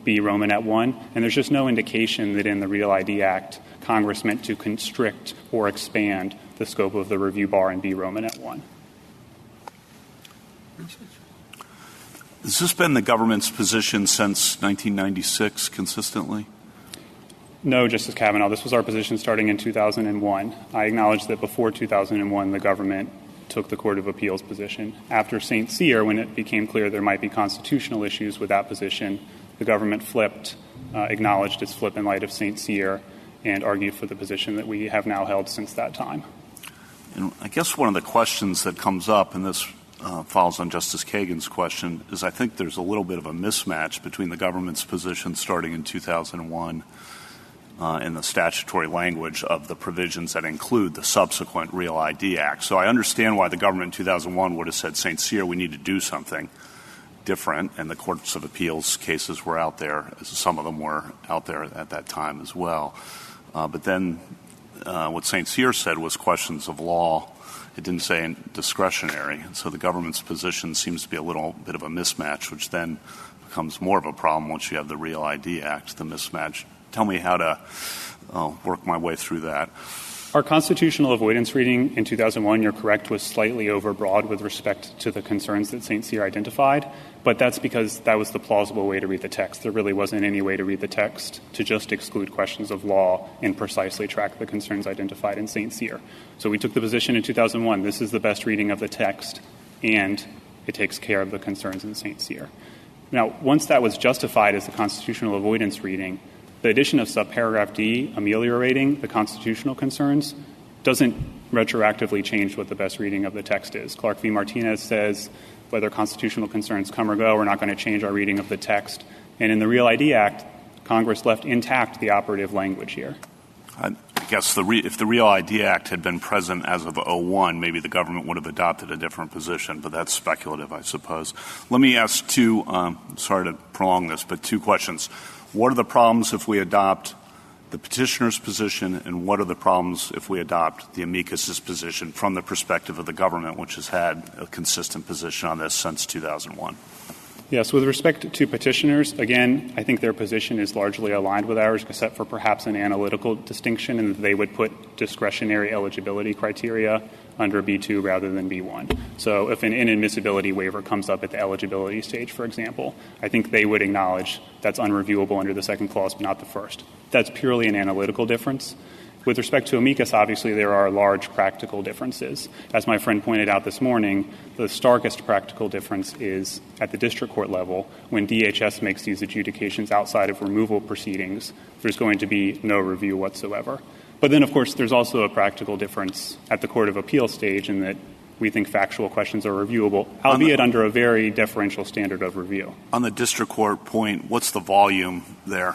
B Romanet 1. And there's just no indication that in the Real ID Act, Congress meant to constrict or expand the scope of the review bar in B Romanet 1. Has this been the government's position since 1996 consistently? No, Justice Kavanaugh. This was our position starting in 2001. I acknowledge that before 2001, the government took the Court of Appeals position. After St. Cyr, when it became clear there might be constitutional issues with that position, the government acknowledged its flip in light of St. Cyr, and argued for the position that we have now held since that time. And I guess one of the questions that comes up in this follows on Justice Kagan's question, is I think there's a little bit of a mismatch between the government's position starting in 2001 and the statutory language of the provisions that include the subsequent Real ID Act. So I understand why the government in 2001 would have said, St. Cyr, we need to do something different, and the courts of appeals cases were out there. Some of them were out there at that time as well. But then what St. Cyr said was questions of law. It didn't say discretionary. So the government's position seems to be a little bit of a mismatch, which then becomes more of a problem once you have the Real ID Act, the mismatch. Tell me how to work my way through that. Our constitutional avoidance reading in 2001, you're correct, was slightly overbroad with respect to the concerns that St. Cyr identified, but that's because that was the plausible way to read the text. There really wasn't any way to read the text to just exclude questions of law and precisely track the concerns identified in St. Cyr. So we took the position in 2001, this is the best reading of the text, and it takes care of the concerns in St. Cyr. Now, once that was justified as the constitutional avoidance reading, the addition of subparagraph D, ameliorating the constitutional concerns, doesn't retroactively change what the best reading of the text is. Clark v. Martinez says whether constitutional concerns come or go, we're not going to change our reading of the text. And in the Real ID Act, Congress left intact the operative language here. I guess if the Real ID Act had been present as of 2001, maybe the government would have adopted a different position, but that's speculative, I suppose. Let me ask two, sorry to prolong this, but two questions. What are the problems if we adopt the petitioner's position, and what are the problems if we adopt the amicus's position from the perspective of the government, which has had a consistent position on this since 2001? Yes, with respect to petitioners, again, I think their position is largely aligned with ours, except for perhaps an analytical distinction in that they would put discretionary eligibility criteria under B2 rather than B1. So if an inadmissibility waiver comes up at the eligibility stage, for example, I think they would acknowledge that's unreviewable under the second clause, but not the first. That's purely an analytical difference. With respect to amicus, obviously, there are large practical differences. As my friend pointed out this morning, the starkest practical difference is at the district court level. When DHS makes these adjudications outside of removal proceedings, there's going to be no review whatsoever. But then, of course, there's also a practical difference at the court of appeal stage in that we think factual questions are reviewable, albeit under a very deferential standard of review. On the district court point, what's the volume there?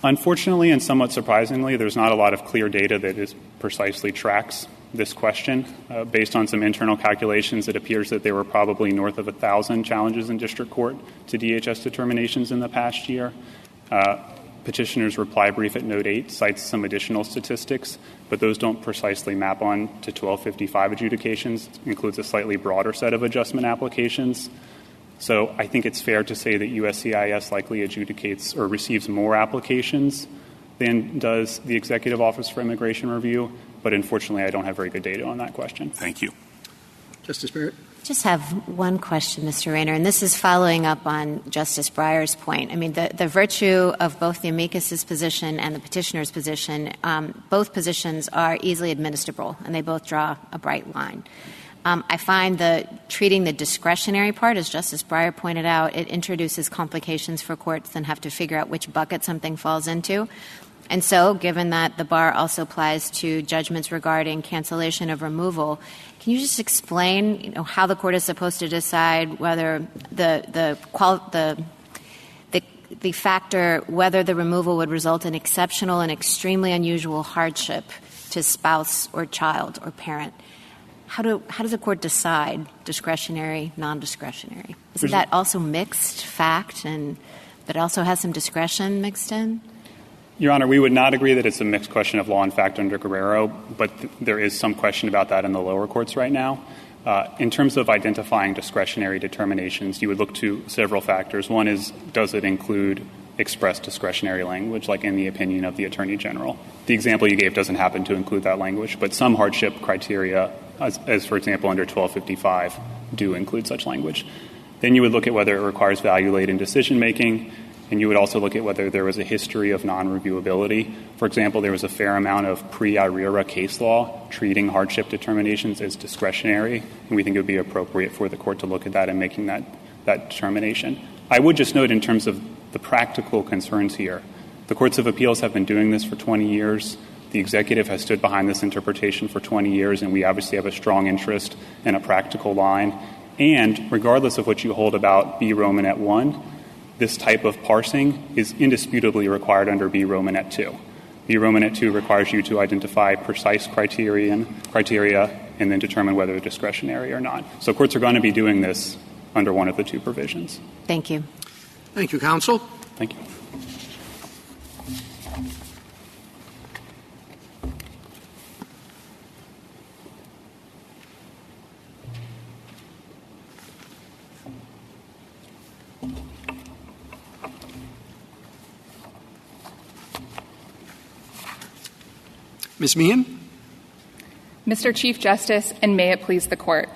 Unfortunately, and somewhat surprisingly, there's not a lot of clear data that precisely tracks this question. Based on some internal calculations, it appears that there were probably north of 1,000 challenges in district court to DHS determinations in the past year. Petitioner's reply brief at Note 8 cites some additional statistics, but those don't precisely map on to 1255 adjudications. It includes a slightly broader set of adjustment applications. So I think it's fair to say that USCIS likely adjudicates or receives more applications than does the Executive Office for Immigration Review, but unfortunately I don't have very good data on that question. Thank you. Justice Barrett? Just have one question, Mr. Rayner, and this is following up on Justice Breyer's point. I mean, the virtue of both the amicus's position and the petitioner's position, both positions are easily administrable, and they both draw a bright line. I find treating the discretionary part, as Justice Breyer pointed out, it introduces complications for courts and have to figure out which bucket something falls into. And so, given that the bar also applies to judgments regarding cancellation of removal, can you just explain, how the court is supposed to decide whether the factor whether the removal would result in exceptional and extremely unusual hardship to spouse or child or parent? How does the court decide discretionary, non-discretionary? Isn't that also mixed fact, but also has some discretion mixed in? Your Honor, we would not agree that it's a mixed question of law and fact under Guerrero, but there is some question about that in the lower courts right now. In terms of identifying discretionary determinations, you would look to several factors. One is, does it include express discretionary language, like in the opinion of the Attorney General? The example you gave doesn't happen to include that language, but some hardship criteria, as for example under 1255, do include such language. Then you would look at whether it requires value-laden decision-making, and you would also look at whether there was a history of non-reviewability. For example, there was a fair amount of pre-IRERA case law treating hardship determinations as discretionary, and we think it would be appropriate for the court to look at that and making that determination. I would just note in terms of the practical concerns here, the courts of appeals have been doing this for 20 years. The executive has stood behind this interpretation for 20 years, and we obviously have a strong interest in a practical line. And regardless of what you hold about B Romanet 1, this type of parsing is indisputably required under B Romanet 2. B Romanet 2 requires you to identify precise criteria and then determine whether it's discretionary or not. So courts are going to be doing this under one of the two provisions. Thank you. Thank you, counsel. Thank you. Ms. Meehan? Mr. Chief Justice, and may it please the Court,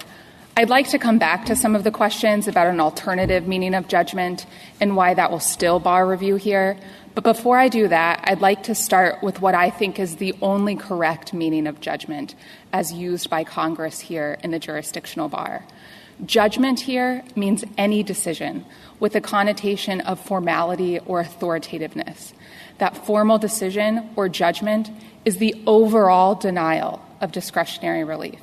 I'd like to come back to some of the questions about an alternative meaning of judgment and why that will still bar review here. But before I do that, I'd like to start with what I think is the only correct meaning of judgment as used by Congress here in the jurisdictional bar. Judgment here means any decision with a connotation of formality or authoritativeness. That formal decision or judgment is the overall denial of discretionary relief.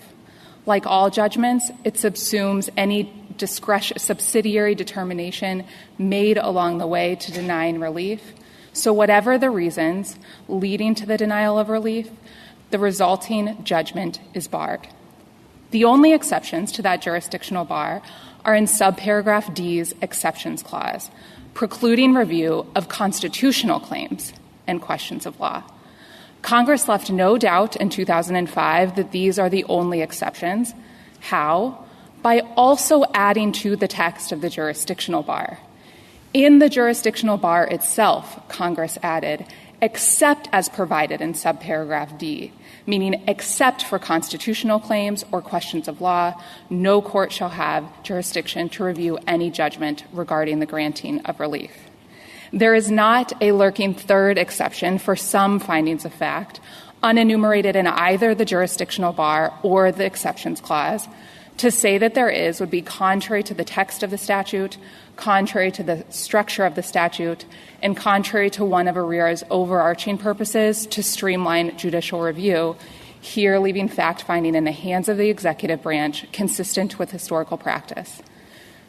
Like all judgments, it subsumes any subsidiary determination made along the way to denying relief. So whatever the reasons leading to the denial of relief, the resulting judgment is barred. The only exceptions to that jurisdictional bar are in subparagraph D's exceptions clause, precluding review of constitutional claims and questions of law. Congress left no doubt in 2005 that these are the only exceptions. How? By also adding to the text of the jurisdictional bar. In the jurisdictional bar itself, Congress added, except as provided in subparagraph D, meaning except for constitutional claims or questions of law, no court shall have jurisdiction to review any judgment regarding the granting of relief. There is not a lurking third exception for some findings of fact, unenumerated in either the jurisdictional bar or the exceptions clause. To say that there is would be contrary to the text of the statute, contrary to the structure of the statute, and contrary to one of ARERA's overarching purposes to streamline judicial review, here leaving fact-finding in the hands of the executive branch consistent with historical practice.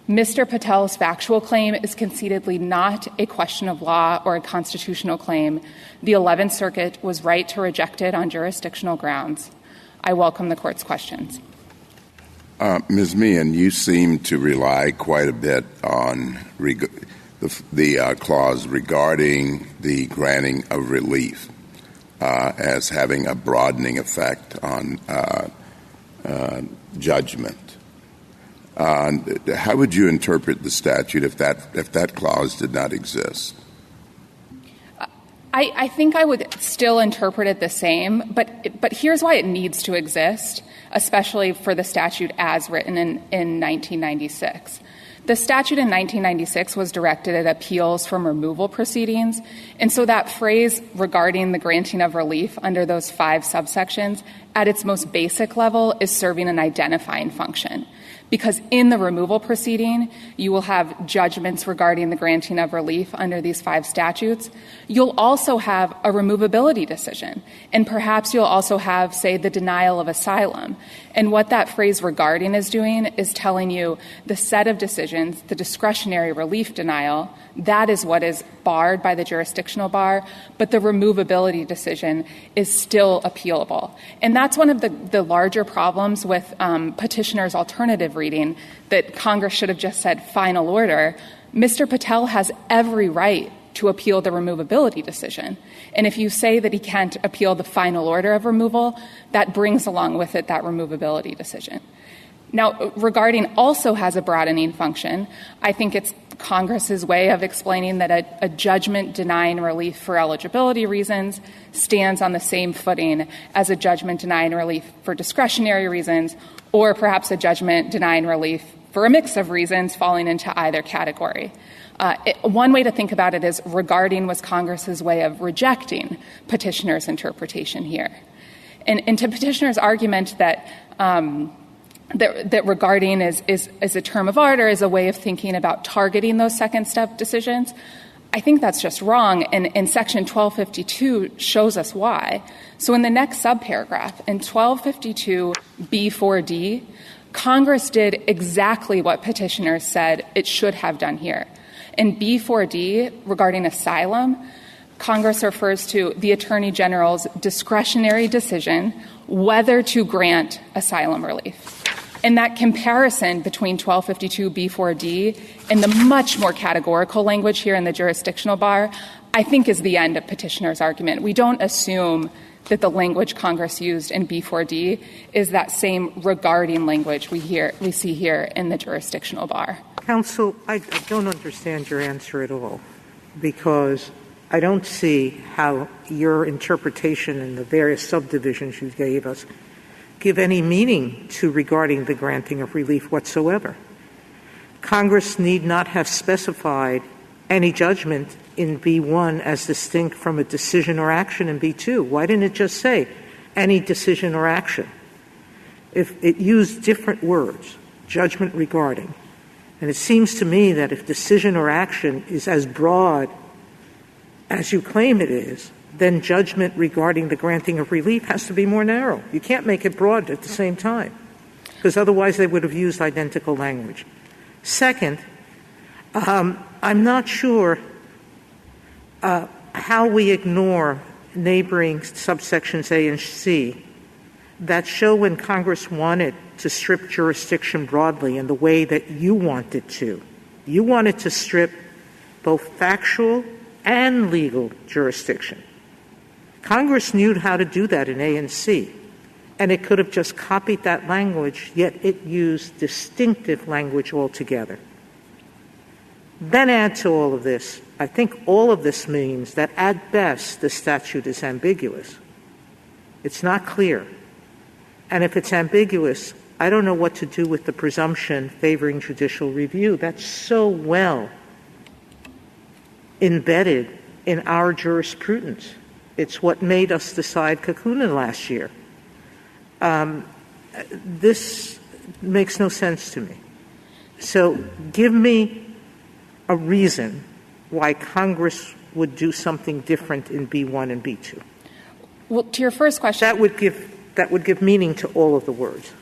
Mr. Patel's factual claim is concededly not a question of law or a constitutional claim. The 11th Circuit was right to reject it on jurisdictional grounds. I welcome the Court's questions. Ms. Meehan, you seem to rely quite a bit on the clause regarding the granting of relief as having a broadening effect on judgment. How would you interpret the statute if that clause did not exist? I think I would still interpret it the same, but here's why it needs to exist, especially for the statute as written in 1996. The statute in 1996 was directed at appeals from removal proceedings, and so that phrase regarding the granting of relief under those 5 subsections at its most basic level is serving an identifying function. Because in the removal proceeding, you will have judgments regarding the granting of relief under these 5 statutes. You'll also have a removability decision. And perhaps you'll also have, say, the denial of asylum. And what that phrase regarding is doing is telling you the set of decisions, the discretionary relief denial, that is what is barred by the jurisdictional bar, but the removability decision is still appealable. And that's one of the larger problems with petitioner's alternative reading, that Congress should have just said final order. Mr. Patel has every right to appeal the removability decision. And if you say that he can't appeal the final order of removal, that brings along with it that removability decision. Now, regarding also has a broadening function. I think it's Congress's way of explaining that a judgment denying relief for eligibility reasons stands on the same footing as a judgment denying relief for discretionary reasons, or perhaps a judgment denying relief for a mix of reasons falling into either category. One way to think about it is regarding was Congress's way of rejecting petitioner's interpretation here. And to petitioner's argument that regarding is a term of art or is a way of thinking about targeting those second step decisions, I think that's just wrong, and Section 1252 shows us why. So in the next subparagraph, in 1252B4D, Congress did exactly what petitioners said it should have done here. In B4D, regarding asylum, Congress refers to the Attorney General's discretionary decision whether to grant asylum relief. And that comparison between 1252B4D and the much more categorical language here in the jurisdictional bar, I think is the end of petitioner's argument. We don't assume that the language Congress used in B4D is that same regarding language we see here in the jurisdictional bar. Counsel, I don't understand your answer at all, because I don't see how your interpretation in the various subdivisions you gave us give any meaning to regarding the granting of relief whatsoever. Congress need not have specified any judgment in B1 as distinct from a decision or action in B2. Why didn't it just say any decision or action? If it used different words, judgment regarding, and it seems to me that if decision or action is as broad as you claim it is, then judgment regarding the granting of relief has to be more narrow. You can't make it broad at the same time, because otherwise they would have used identical language. Second, I'm not sure how we ignore neighboring subsections A and C that show when Congress wanted to strip jurisdiction broadly in the way that you wanted to. You wanted to strip both factual and legal jurisdiction. Congress knew how to do that in A and C, and it could have just copied that language, yet it used distinctive language altogether. Then add to all of this, I think all of this means that at best the statute is ambiguous. It's not clear. And if it's ambiguous, I don't know what to do with the presumption favoring judicial review. That's so well embedded in our jurisprudence. It's what made us decide Kakunin last year. This makes no sense to me. So give me a reason why Congress would do something different in B1 and B2. Well, to your first question, that would give meaning to all of the words.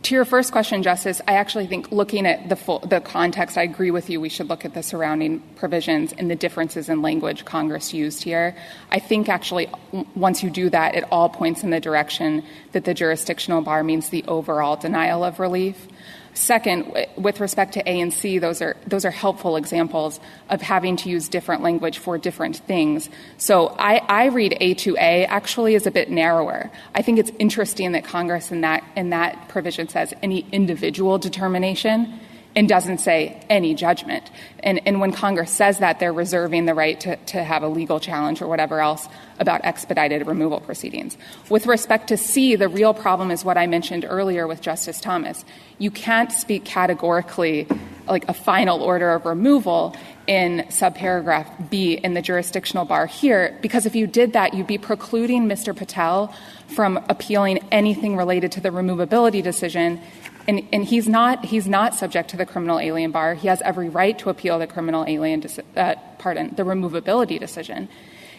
To your first question, Justice, I actually think looking at the context, I agree with you. We should look at the surrounding provisions and the differences in language Congress used here. I think actually once you do that, it all points in the direction that the jurisdictional bar means the overall denial of relief. Second, with respect to A and C, those are helpful examples of having to use different language for different things. So I read A2A actually is a bit narrower. I think it's interesting that Congress in that provision says any individual determination and doesn't say any judgment. And when Congress says that, they're reserving the right to have a legal challenge or whatever else about expedited removal proceedings. With respect to C, the real problem is what I mentioned earlier with Justice Thomas. You can't speak categorically like a final order of removal in subparagraph B in the jurisdictional bar here, because if you did that, you'd be precluding Mr. Patel from appealing anything related to the removability decision. And he's not subject to the criminal alien bar. He has every right to appeal the criminal alien, the removability decision.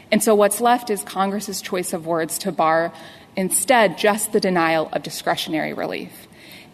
And so what's left is Congress's choice of words to bar instead just the denial of discretionary relief.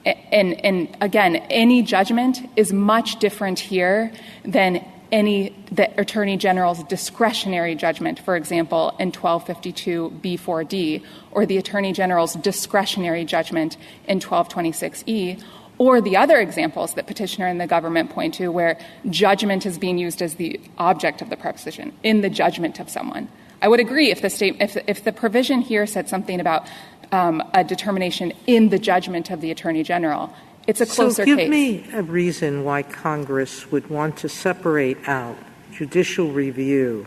And again, any judgment is much different here than the Attorney General's discretionary judgment, for example, in 1252B4D, or the Attorney General's discretionary judgment in 1226E, or the other examples that petitioner and the government point to where judgment is being used as the object of the preposition, in the judgment of someone. I would agree if the provision here said something about a determination in the judgment of the Attorney General, it's a closer case. So give me a reason why Congress would want to separate out judicial review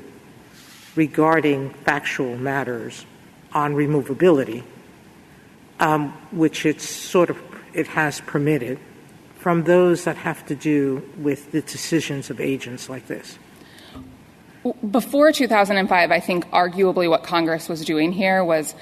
regarding factual matters on removability, which it has permitted, from those that have to do with the decisions of agents like this. Before 2005, I think arguably what Congress was doing here was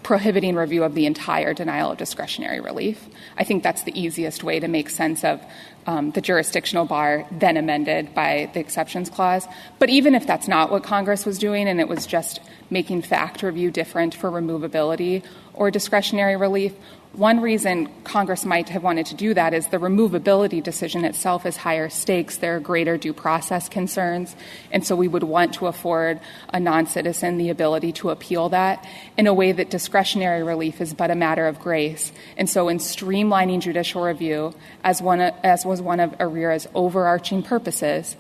prohibiting review of the entire denial of discretionary relief. I think that's the easiest way to make sense of the jurisdictional bar then amended by the exceptions clause. But even if that's not what Congress was doing and it was just making fact review different for removability or discretionary relief, one reason Congress might have wanted to do that is the removability decision itself is higher stakes. There are greater due process concerns. And so we would want to afford a non-citizen the ability to appeal that in a way that discretionary relief is but a matter of grace. And so in streamlining judicial review, as was one of ARERA's overarching purposes,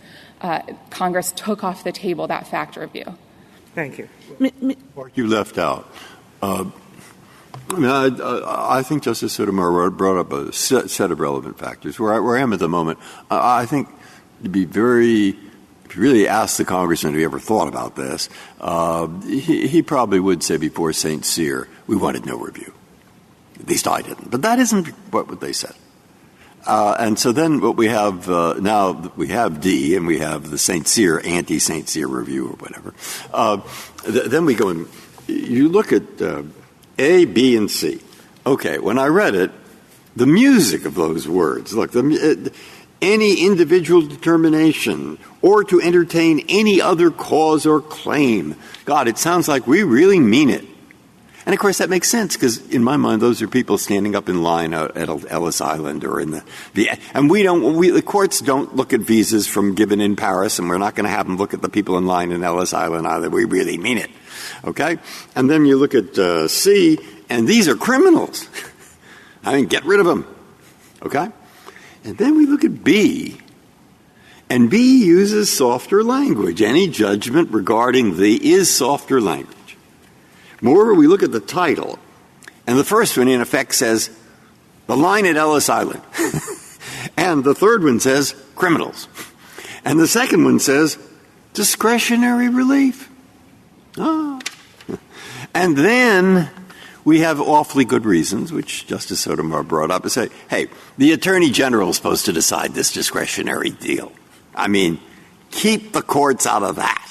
Congress took off the table that fact review. Thank you. Part you left out. I think Justice Sotomayor brought up a set of relevant factors. Where I am at the moment, I think to be very, if you really ask the congressman if he ever thought about this, he probably would say before St. Cyr, we wanted no review. At least I didn't. But that isn't what they said. And so then what we have now, we have D and we have the St. Cyr, anti-St. Cyr review or whatever. Then we go and you look at A, B, and C. Okay, when I read it, the music of those words, look, any individual determination or to entertain any other cause or claim. God, it sounds like we really mean it. And, of course, that makes sense because, in my mind, those are people standing up in line out at Ellis Island or in and the courts don't look at visas from given in Paris, and we're not going to have them look at the people in line in Ellis Island either. We really mean it. Okay? And then you look at C, and these are criminals. I mean, get rid of them. Okay? And then we look at B, and B uses softer language. Any judgment regarding is softer language. Moreover, we look at the title, and the first one, in effect, says the line at Ellis Island. And the third one says criminals. And the second one says discretionary relief. And then we have awfully good reasons, which Justice Sotomayor brought up, to say, hey, the Attorney General is supposed to decide this discretionary deal. I mean, keep the courts out of that.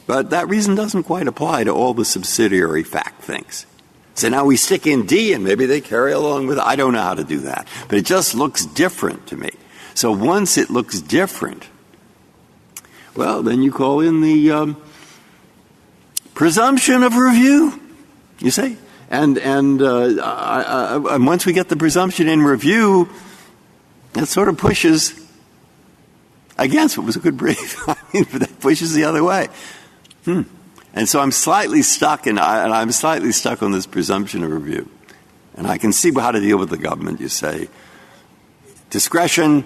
But that reason doesn't quite apply to all the subsidiary fact things. So now we stick in D, and maybe they carry along with it. I don't know how to do that. But it just looks different to me. So once it looks different, well, then you call in the presumption of review, you see. And once we get the presumption in review, that sort of pushes against what was a good brief. I mean, that pushes the other way. And so I'm slightly stuck, and I'm slightly stuck on this presumption of review. And I can see how to deal with the government. You say, discretion,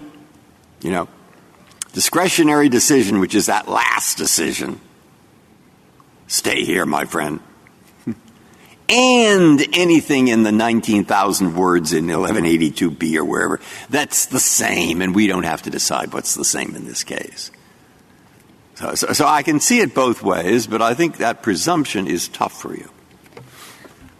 discretionary decision, which is that last decision. Stay here, my friend. And anything in the 19,000 words in 1182B or wherever, that's the same, and we don't have to decide what's the same in this case. So I can see it both ways, but I think that presumption is tough for you.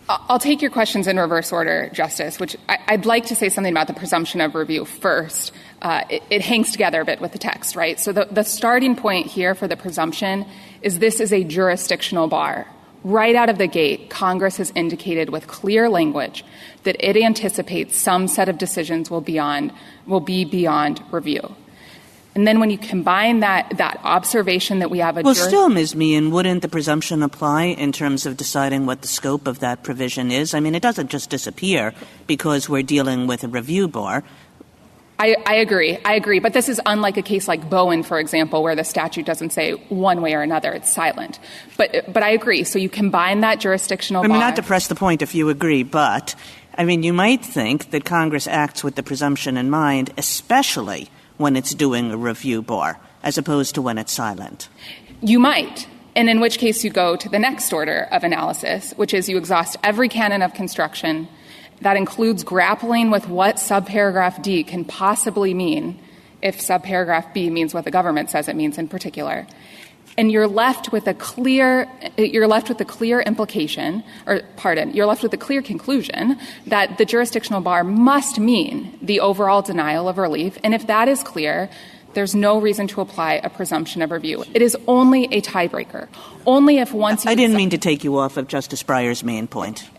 I'll take your questions in reverse order, Justice, which I'd like to say something about the presumption of review first. It hangs together a bit with the text, right? So the starting point here for the presumption is this is a jurisdictional bar. Right out of the gate, Congress has indicated with clear language that it anticipates some set of decisions will be beyond review. And then when you combine that observation that we have still, Ms. Meehan, wouldn't the presumption apply in terms of deciding what the scope of that provision is? I mean, it doesn't just disappear because we're dealing with a review bar. I agree. But this is unlike a case like Bowen, for example, where the statute doesn't say one way or another. It's silent. But I agree. So you combine that jurisdictional bar. I mean, not to press the point if you agree, but, I mean, you might think that Congress acts with the presumption in mind, especially when it's doing a review bar, as opposed to when it's silent. You might. And in which case you go to the next order of analysis, which is you exhaust every canon of construction. That includes grappling with what subparagraph D can possibly mean if subparagraph B means what the government says it means in particular. And you're left with a clear implication, you're left with the clear conclusion that the jurisdictional bar must mean the overall denial of relief. And if that is clear, there's no reason to apply a presumption of review. It is only a tiebreaker. Only if once you I didn't mean to take you off of Justice Breyer's main point.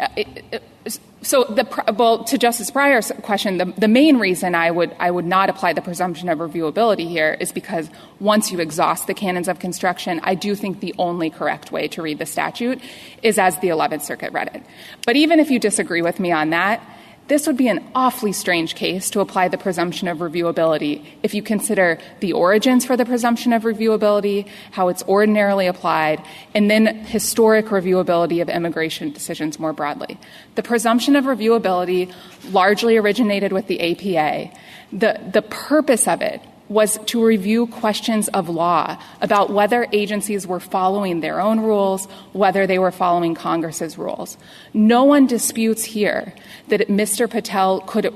To Justice Breyer's question, the main reason I would not apply the presumption of reviewability here is because once you exhaust the canons of construction, I do think the only correct way to read the statute is as the 11th Circuit read it. But even if you disagree with me on that, this would be an awfully strange case to apply the presumption of reviewability if you consider the origins for the presumption of reviewability, how it's ordinarily applied, and then historic reviewability of immigration decisions more broadly. The presumption of reviewability largely originated with the APA. The purpose of it was to review questions of law about whether agencies were following their own rules, whether they were following Congress's rules. No one disputes here that Mr. Patel could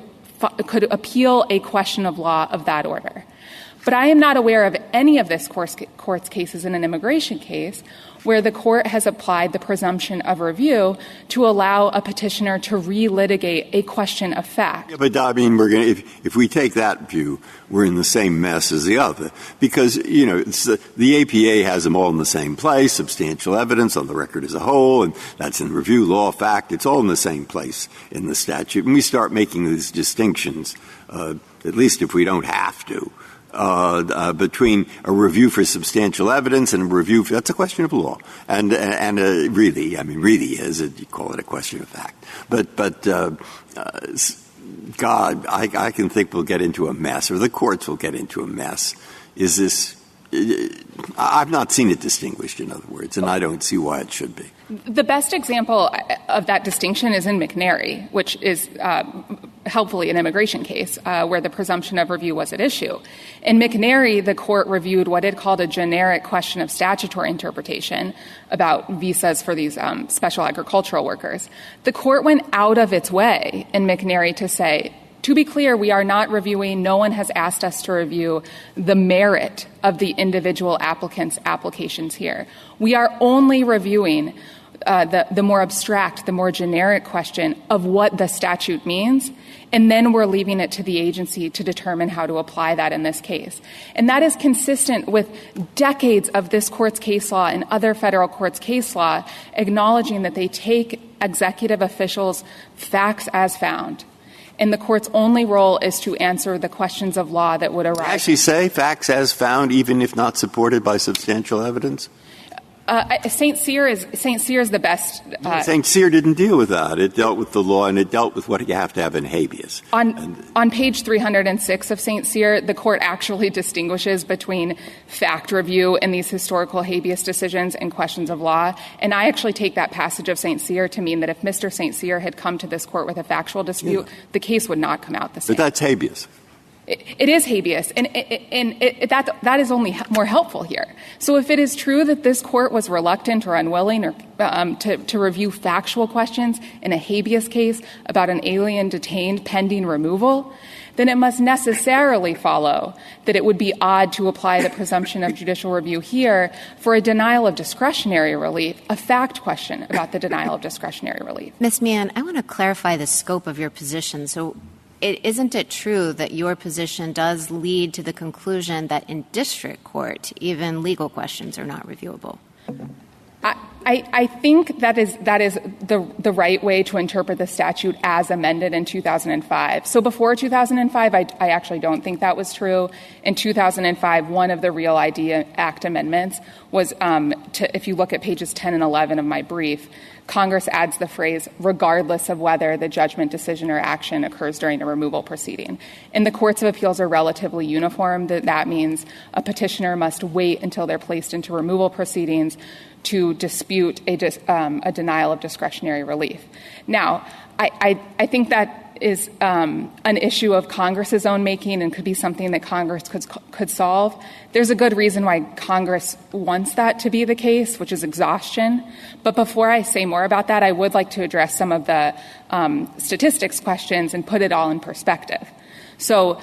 appeal a question of law of that order. But I am not aware of any of this court's cases in an immigration case where the court has applied the presumption of review to allow a petitioner to relitigate a question of fact. Yeah, but I mean, if we take that view, we're in the same mess as the other, because the APA has them all in the same place, substantial evidence on the record as a whole, and that's in review, law, fact. It's all in the same place in the statute, and we start making these distinctions, at least if we don't have to. Between a review for substantial evidence and a review for, that's a question of law. And really is it, you call it a question of fact. But God, I can think we'll get into a mess, or the courts will get into a mess. Is this, I've not seen it distinguished, in other words, and I don't see why it should be. The best example of that distinction is in McNary, which is helpfully an immigration case where the presumption of review was at issue. In McNary, the court reviewed what it called a generic question of statutory interpretation about visas for these special agricultural workers. The court went out of its way in McNary to say, to be clear, we are not reviewing, no one has asked us to review the merit of the individual applicant's applications here. We are only reviewing the more abstract, the more generic question of what the statute means, and then we're leaving it to the agency to determine how to apply that in this case. And that is consistent with decades of this court's case law and other federal courts' case law, acknowledging that they take executive officials' facts as found. And the court's only role is to answer the questions of law that would arise. Actually say facts as found, even if not supported by substantial evidence? St. Cyr is the best. St. Cyr didn't deal with that. It dealt with the law, and it dealt with what you have to have in habeas. On page 306 of St. Cyr, the court actually distinguishes between fact review and these historical habeas decisions and questions of law. And I actually take that passage of St. Cyr to mean that if Mr. St. Cyr had come to this court with a factual dispute, the case would not come out the same. But that's habeas. It is habeas, and that is only more helpful here. So if it is true that this court was reluctant or unwilling or to review factual questions in a habeas case about an alien detained pending removal, then it must necessarily follow that it would be odd to apply the presumption of judicial review here for a denial of discretionary relief, a fact question about the denial of discretionary relief. Ms. Meehan, I want to clarify the scope of your position. So isn't it true that your position does lead to the conclusion that in district court, even legal questions are not reviewable? I think that is the right way to interpret the statute as amended in 2005. So before 2005, I actually don't think that was true. In 2005, one of the Real ID Act amendments was, if you look at pages 10 and 11 of my brief, Congress adds the phrase, regardless of whether the judgment, decision, or action occurs during a removal proceeding. And the courts of appeals are relatively uniform. That means a petitioner must wait until they're placed into removal proceedings to dispute a denial of discretionary relief. Now, I think that is an issue of Congress's own making and could be something that Congress could solve. There's a good reason why Congress wants that to be the case, which is exhaustion. But before I say more about that, I would like to address some of the statistics questions and put it all in perspective. So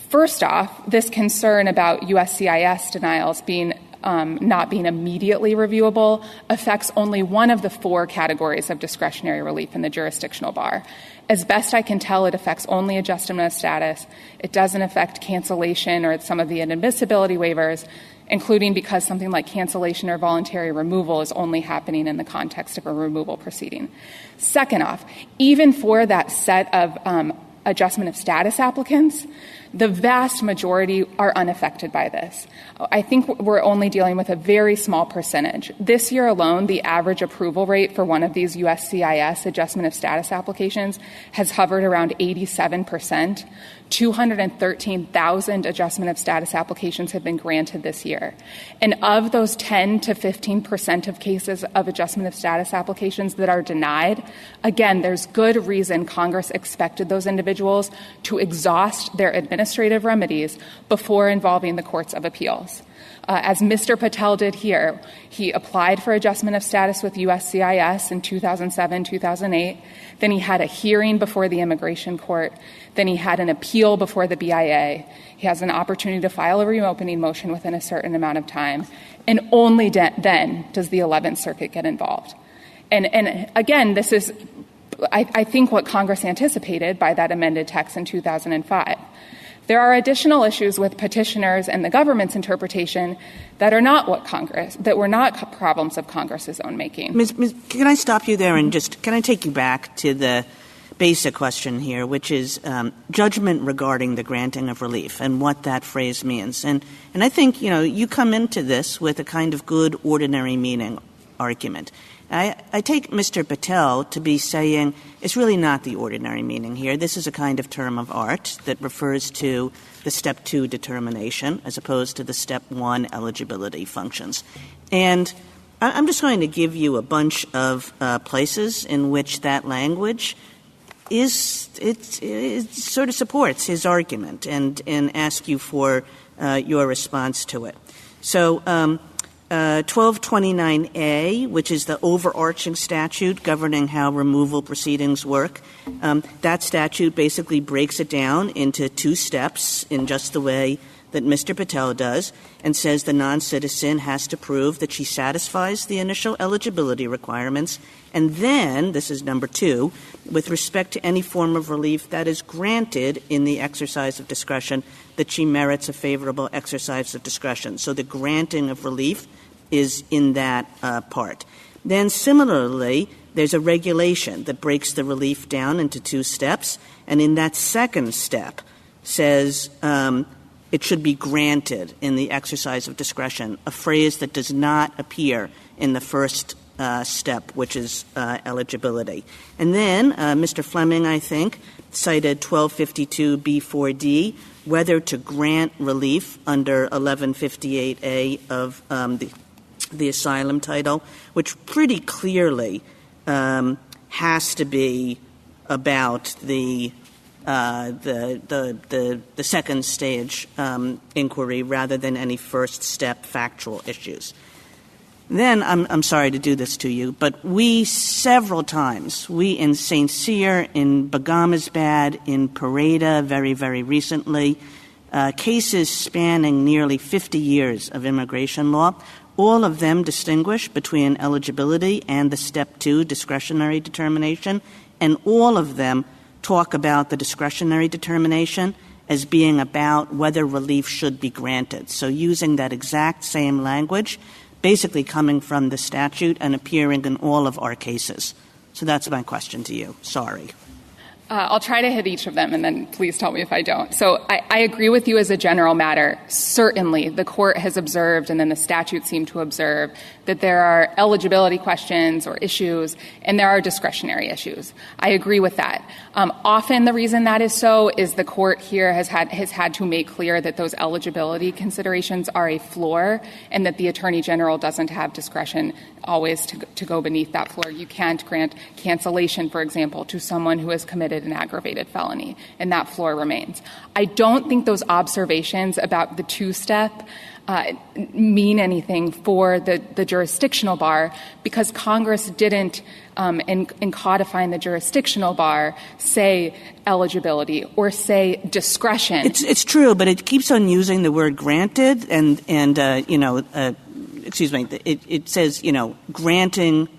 first off, this concern about USCIS denials being not being immediately reviewable affects only one of the 4 categories of discretionary relief in the jurisdictional bar. As best I can tell, it affects only adjustment of status. It doesn't affect cancellation or some of the inadmissibility waivers, including because something like cancellation or voluntary removal is only happening in the context of a removal proceeding. Second off, even for that set of adjustment of status applicants, the vast majority are unaffected by this. I think we're only dealing with a very small percentage. This year alone, the average approval rate for one of these USCIS adjustment of status applications has hovered around 87%. 213,000 adjustment of status applications have been granted this year. And of those 10 to 15% of cases of adjustment of status applications that are denied, again, there's good reason Congress expected those individuals to exhaust their administrative remedies before involving the courts of appeals. As Mr. Patel did here, he applied for adjustment of status with USCIS in 2007, 2008. Then he had a hearing before the immigration court. Then he had an appeal before the BIA. He has an opportunity to file a reopening motion within a certain amount of time. And only then does the 11th Circuit get involved. And again, this is, I think, what Congress anticipated by that amended text in 2005. There are additional issues with petitioners and the government's interpretation that are not that were not problems of Congress's own making. Ms., can I stop you there and can I take you back to the basic question here, which is judgment regarding the granting of relief and what that phrase means. And I think, you come into this with a kind of good ordinary meaning argument. I take Mr. Patel to be saying it's really not the ordinary meaning here. This is a kind of term of art that refers to the Step 2 determination as opposed to the Step 1 eligibility functions. And I'm just going to give you a bunch of places in which that language it sort of supports his argument and ask you for your response to it. So 1229A, which is the overarching statute governing how removal proceedings work, that statute basically breaks it down into 2 steps in just the way that Mr. Patel does and says the non-citizen has to prove that she satisfies the initial eligibility requirements. And then, this is number 2, with respect to any form of relief that is granted in the exercise of discretion, that she merits a favorable exercise of discretion. So the granting of relief is in that part. Then similarly, there's a regulation that breaks the relief down into 2 steps, and in that second step says it should be granted in the exercise of discretion, a phrase that does not appear in the first step, which is eligibility. And then Mr. Fleming, I think, cited 1252B4D, whether to grant relief under 1158A of the asylum title, which pretty clearly has to be about the second stage inquiry rather than any first step factual issues. Then, I'm sorry to do this to you, but we several times, we in St. Cyr, in Bagamazbad, in Pareda very, very recently, cases spanning nearly 50 years of immigration law, all of them distinguish between eligibility and the Step 2 discretionary determination, and all of them talk about the discretionary determination as being about whether relief should be granted. So using that exact same language, basically coming from the statute and appearing in all of our cases. So that's my question to you. Sorry. I'll try to hit each of them, and then please tell me if I don't. So I agree with you as a general matter. Certainly, the court has observed, and then the statute seemed to observe, that there are eligibility questions or issues, and there are discretionary issues. I agree with that. Often the reason that is so is the court here has had to make clear that those eligibility considerations are a floor, and that the Attorney General doesn't have discretion always to go beneath that floor. You can't grant cancellation, for example, to someone who has committed an aggravated felony, and that floor remains. I don't think those observations about the 2-step mean anything for the jurisdictional bar, because Congress didn't, in codifying the jurisdictional bar, say eligibility or say discretion. It's true, but it keeps on using the word granted and it says, granting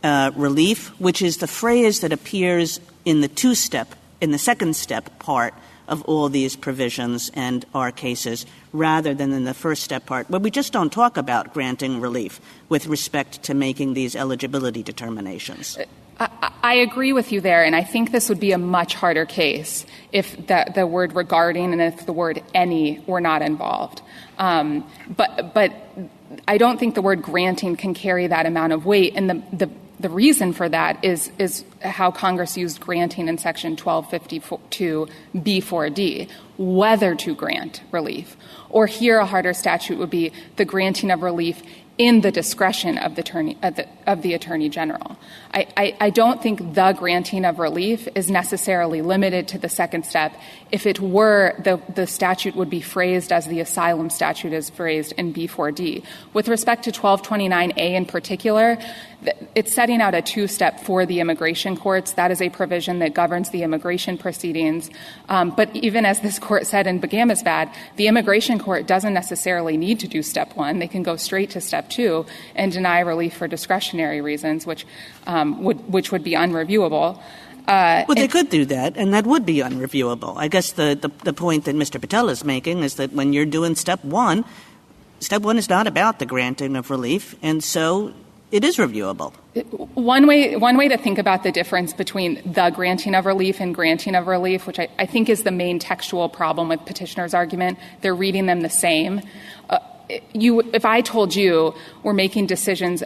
relief, which is the phrase that appears in the second step part of all these provisions and our cases, rather than in the first step part, where we just don't talk about granting relief with respect to making these eligibility determinations. I agree with you there, and I think this would be a much harder case if the word regarding and if the word any were not involved. But I don't think the word granting can carry that amount of weight, and the reason for that is how Congress used granting in Section 1252 B4D, whether to grant relief. Or here a harder statute would be the granting of relief in the discretion of the Attorney General. I don't think the granting of relief is necessarily limited to the second step. If it were, the statute would be phrased as the asylum statute is phrased in B4D. With respect to 1229A in particular, it's setting out a two-step for the immigration courts. That is a provision that governs the immigration proceedings. But even as this court said in Begamisbad, the immigration court doesn't necessarily need to do step one. They can go straight to step two and deny relief for discretionary reasons, which would be unreviewable. They could do that, and that would be unreviewable. I guess the point that Mr. Patel is making is that when you're doing step one is not about the granting of relief, and so it is reviewable. One way to think about the difference between the granting of relief and granting of relief, which I think is the main textual problem with petitioner's argument, they're reading them the same. If I told you we're making decisions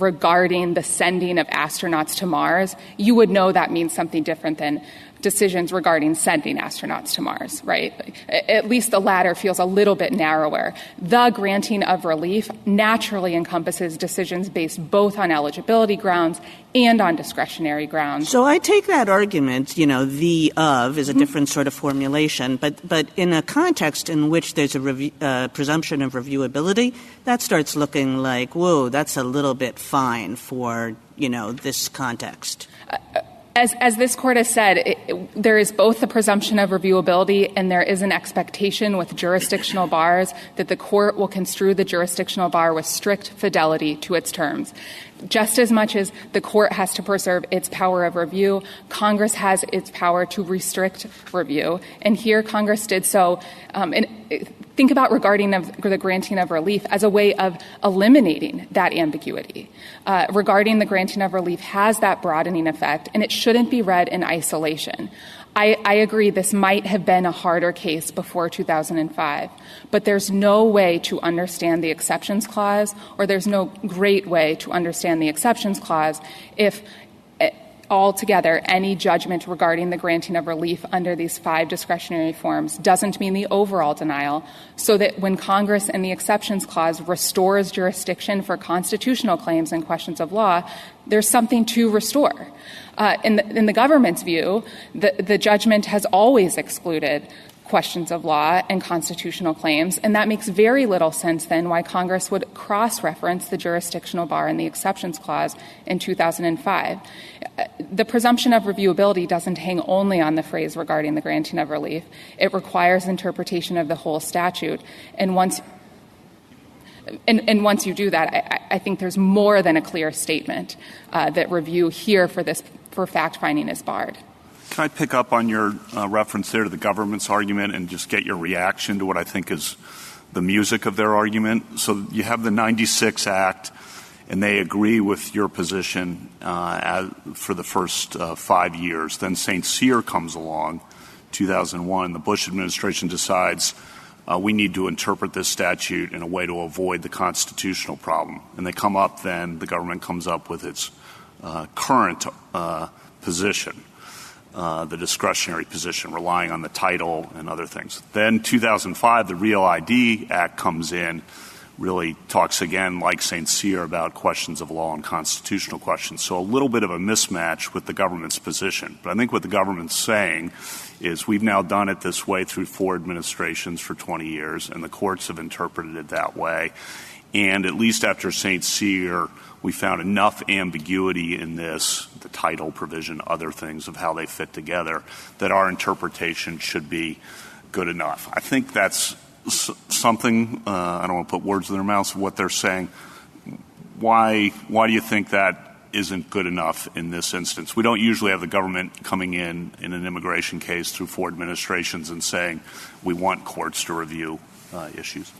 regarding the sending of astronauts to Mars, you would know that means something different than decisions regarding sending astronauts to Mars, right? At least the latter feels a little bit narrower. The granting of relief naturally encompasses decisions based both on eligibility grounds and on discretionary grounds. So I take that argument, the of is a different sort of formulation, but in a context in which there's a presumption of reviewability, that starts looking like, whoa, that's a little bit fine for, this context. As this court has said, there is both the presumption of reviewability and there is an expectation with jurisdictional bars that the court will construe the jurisdictional bar with strict fidelity to its terms. Just as much as the court has to preserve its power of review, Congress has its power to restrict review. And here Congress did so. And think about regarding the granting of relief as a way of eliminating that ambiguity. Regarding the granting of relief has that broadening effect, and it shouldn't be read in isolation. I agree this might have been a harder case before 2005, but there's no way to understand the exceptions clause, or there's no great way to understand the exceptions clause if altogether any judgment regarding the granting of relief under these 5 discretionary forms doesn't mean the overall denial, so that when Congress in the exceptions clause restores jurisdiction for constitutional claims and questions of law, there's something to restore. In the government's view, the judgment has always excluded questions of law and constitutional claims, and that makes very little sense then why Congress would cross-reference the jurisdictional bar in the exceptions clause in 2005. The presumption of reviewability doesn't hang only on the phrase regarding the granting of relief. It requires interpretation of the whole statute, and once you do that, I think there's more than a clear statement that review here for fact-finding is barred. Can I pick up on your reference there to the government's argument and just get your reaction to what I think is the music of their argument? So you have the 96 Act, and they agree with your position for the first 5 years. Then St. Cyr comes along, 2001. The Bush administration decides we need to interpret this statute in a way to avoid the constitutional problem. And they come up then, the government comes up with its current position. The discretionary position, relying on the title and other things. Then 2005, the Real ID Act comes in, really talks again, like St. Cyr, about questions of law and constitutional questions. So a little bit of a mismatch with the government's position. But I think what the government's saying is we've now done it this way through 4 administrations for 20 years, and the courts have interpreted it that way. And at least after St. Cyr, we found enough ambiguity in this, the title provision, other things of how they fit together, that our interpretation should be good enough. I think that's something, I don't want to put words in their mouths, what they're saying. Why do you think that isn't good enough in this instance? We don't usually have the government coming in an immigration case through 4 administrations and saying we want courts to review issues.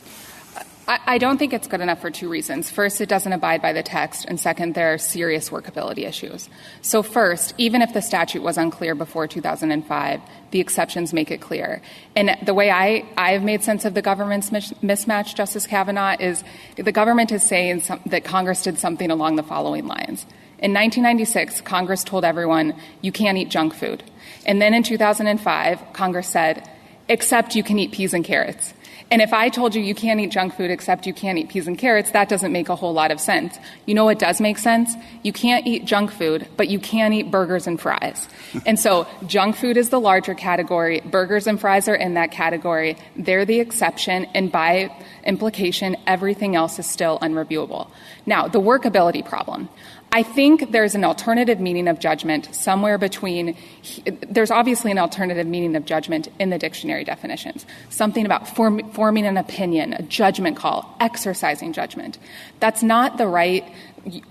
I don't think it's good enough for 2 reasons. First, it doesn't abide by the text, and second, there are serious workability issues. So first, even if the statute was unclear before 2005, the exceptions make it clear. And the way I've made sense of the government's mismatch, Justice Kavanaugh, is the government is saying that Congress did something along the following lines. In 1996, Congress told everyone, you can't eat junk food. And then in 2005, Congress said, except you can eat peas and carrots. And if I told you can't eat junk food except you can't eat peas and carrots, that doesn't make a whole lot of sense. You know what does make sense? You can't eat junk food, but you can eat burgers and fries. And so junk food is the larger category. Burgers and fries are in that category. They're the exception. And by implication, everything else is still unreviewable. Now, the workability problem. I think there's an alternative meaning of judgment somewhere between – there's obviously an alternative meaning of judgment in the dictionary definitions, something about forming an opinion, a judgment call, exercising judgment. That's not the right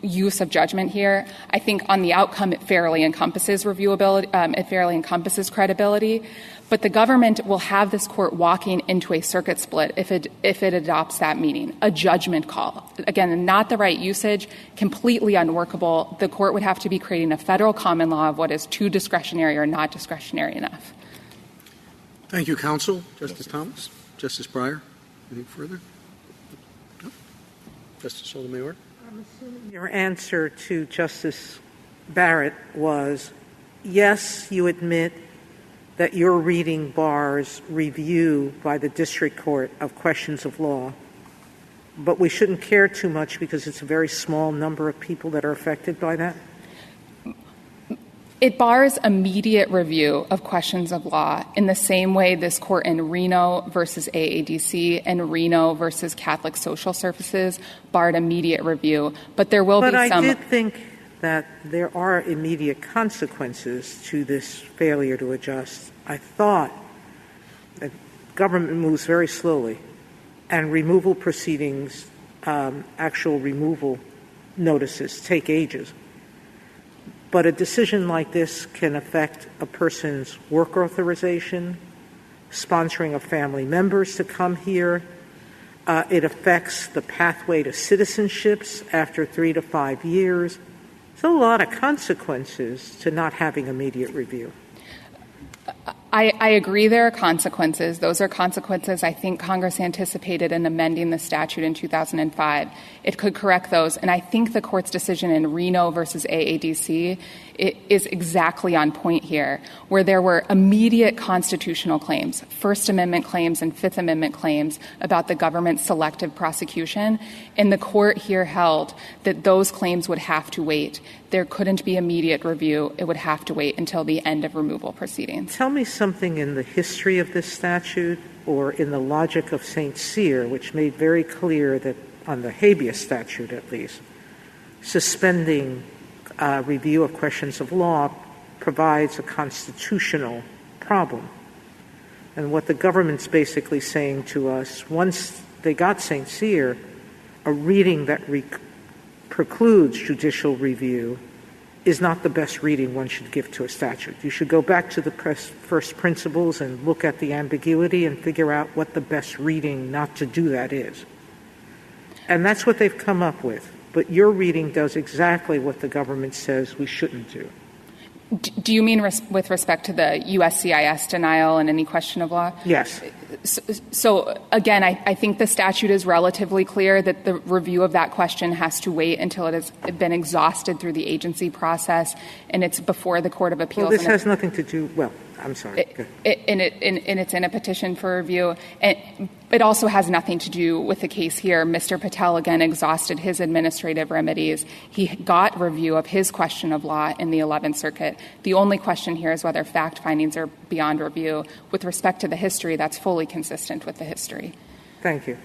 use of judgment here. I think on the outcome it fairly encompasses reviewability, it fairly encompasses credibility. But the government will have this court walking into a circuit split if it adopts that meaning, a judgment call. Again, not the right usage, completely unworkable. The court would have to be creating a federal common law of what is too discretionary or not discretionary enough. Thank you, counsel. Justice Thomas? Justice Breyer? Anything further? No? Justice Sotomayor? I'm assuming your answer to Justice Barrett was, yes, you admit that your reading bars review by the district court of questions of law, but we shouldn't care too much because it's a very small number of people that are affected by that? It bars immediate review of questions of law in the same way this court in Reno versus AADC and Reno versus Catholic Social Services barred immediate review. But there will be some. But I did think that there are immediate consequences to this failure to adjust. I thought that government moves very slowly, and removal proceedings, actual removal notices take ages. But a decision like this can affect a person's work authorization, sponsoring of family members to come here. It affects the pathway to citizenships after 3 to 5 years. There's a lot of consequences to not having immediate review. I agree there are consequences. Those are consequences I think Congress anticipated in amending the statute in 2005. It could correct those. And I think the court's decision in Reno versus AADC is exactly on point here, where there were immediate constitutional claims, First Amendment claims and Fifth Amendment claims about the government's selective prosecution. And the court here held that those claims would have to wait. There couldn't be immediate review. It would have to wait until the end of removal proceedings. Tell me something in the history of this statute or in the logic of St. Cyr, which made very clear that on the habeas statute at least, suspending review of questions of law provides a constitutional problem. And what the government's basically saying to us, once they got St. Cyr, a reading that precludes judicial review is not the best reading one should give to a statute. You should go back to the first principles and look at the ambiguity and figure out what the best reading not to do that is. And that's what they've come up with. But your reading does exactly what the government says we shouldn't do. Do you mean with respect to the USCIS denial and any question of law? Yes. So again, I think the statute is relatively clear that the review of that question has to wait until it has been exhausted through the agency process, and it's before the Court of Appeals. Well, this has nothing to do – well, I'm sorry. And it's in a petition for review. And it also has nothing to do with the case here. Mr. Patel, again, exhausted his administrative remedies. He got review of his question of law in the 11th Circuit. The only question here is whether fact findings are beyond review. With respect to the history, that's fully consistent with the history. Thank you.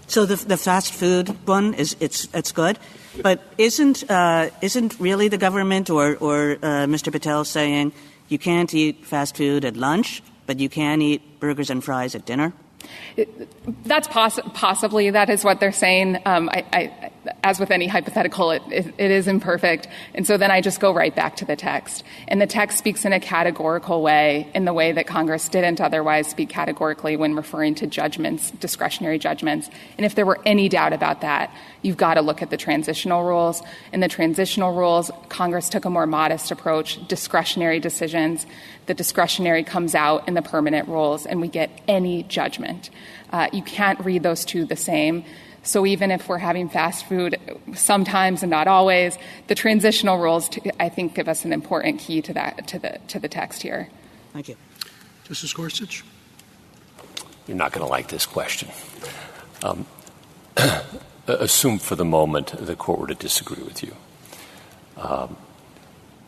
So the fast food one it's good, but isn't really the government or Mr. Patel saying you can't eat fast food at lunch but you can eat burgers and fries at dinner? That's possibly that is what they're saying. As with any hypothetical, it is imperfect. And so then I just go right back to the text. And the text speaks in a categorical way, in the way that Congress didn't otherwise speak categorically when referring to judgments, discretionary judgments. And if there were any doubt about that, you've got to look at the transitional rules. In the transitional rules, Congress took a more modest approach, discretionary decisions. The discretionary comes out in the permanent rules, and we get any judgment. You can't read those two the same. So even if we're having fast food sometimes and not always, the transitional rules, I think, give us an important key to that, to the text here. Thank you. Justice Gorsuch? You're not going to like this question. Assume for the moment the court were to disagree with you.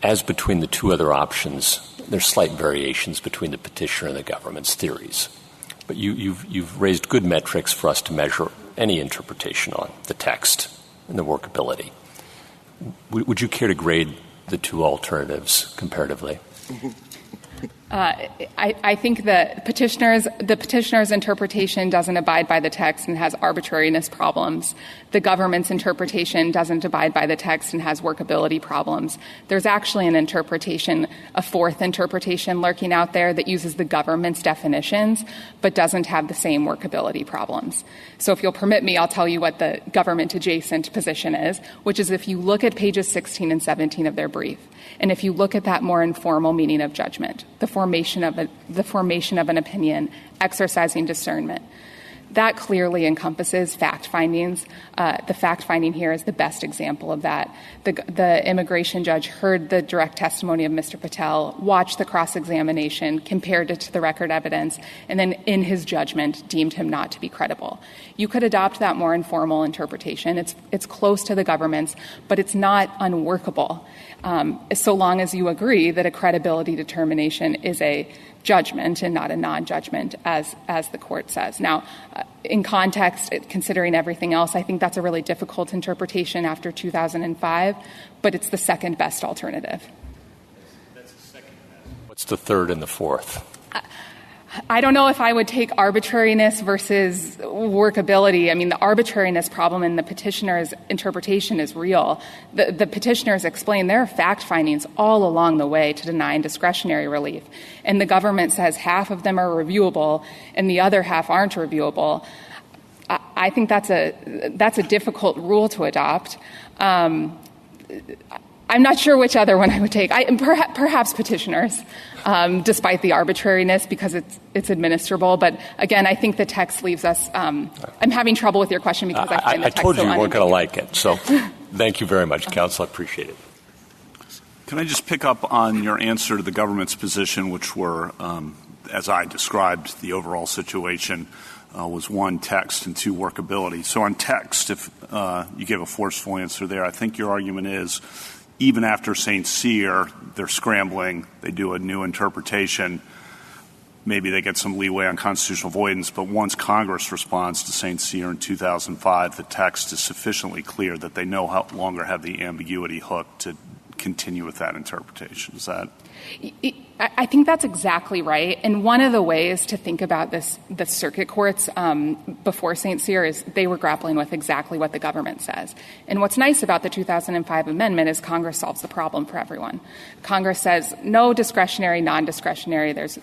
As between the two other options, there's slight variations between the petitioner and the government's theories. But you've raised good metrics for us to measure any interpretation on the text and the workability. Would you care to grade the two alternatives comparatively? I think the petitioner's interpretation doesn't abide by the text and has arbitrariness problems. The government's interpretation doesn't abide by the text and has workability problems. There's actually an interpretation, a fourth interpretation lurking out there that uses the government's definitions but doesn't have the same workability problems. So if you'll permit me, I'll tell you what the government-adjacent position is, which is if you look at pages 16 and 17 of their brief, and if you look at that more informal meaning of judgment, the formation of an opinion, exercising discernment, that clearly encompasses fact findings. The fact finding here is the best example of that. The immigration judge heard the direct testimony of Mr. Patel, watched the cross-examination, compared it to the record evidence, and then in his judgment deemed him not to be credible. You could adopt that more informal interpretation. It's close to the government's, but it's not unworkable, so long as you agree that a credibility determination is a judgment and not a non-judgment, as the court says. Now, in context, considering everything else, I think that's a really difficult interpretation after 2005, but it's the second best alternative. That's the second best. What's the third and the fourth? I don't know if I would take arbitrariness versus workability. I mean, the arbitrariness problem in the petitioner's interpretation is real. The petitioners explain there are fact findings all along the way to denying discretionary relief. And the government says half of them are reviewable and the other half aren't reviewable. I think that's a difficult rule to adopt. I'm not sure which other one I would take. Perhaps petitioners, despite the arbitrariness, because it's administrable. But again, I think the text leaves us. I'm having trouble with your question because I find the text I told you so you weren't going to like unambiguous. it. So thank you very much, counsel. I appreciate it. Can I just pick up on your answer to the government's position, which were, as I described, the overall situation was one, text, and two, workability. So on text, if you give a forceful answer there, I think your argument is even after St. Cyr, they're scrambling, they do a new interpretation, maybe they get some leeway on constitutional avoidance, but once Congress responds to St. Cyr in 2005, the text is sufficiently clear that they no longer have the ambiguity hook to continue with that interpretation. Is that? I think that's exactly right. And one of the ways to think about this, the circuit courts before St. Cyr, is they were grappling with exactly what the government says. And what's nice about the 2005 amendment is Congress solves the problem for everyone. Congress says no discretionary, non-discretionary. There's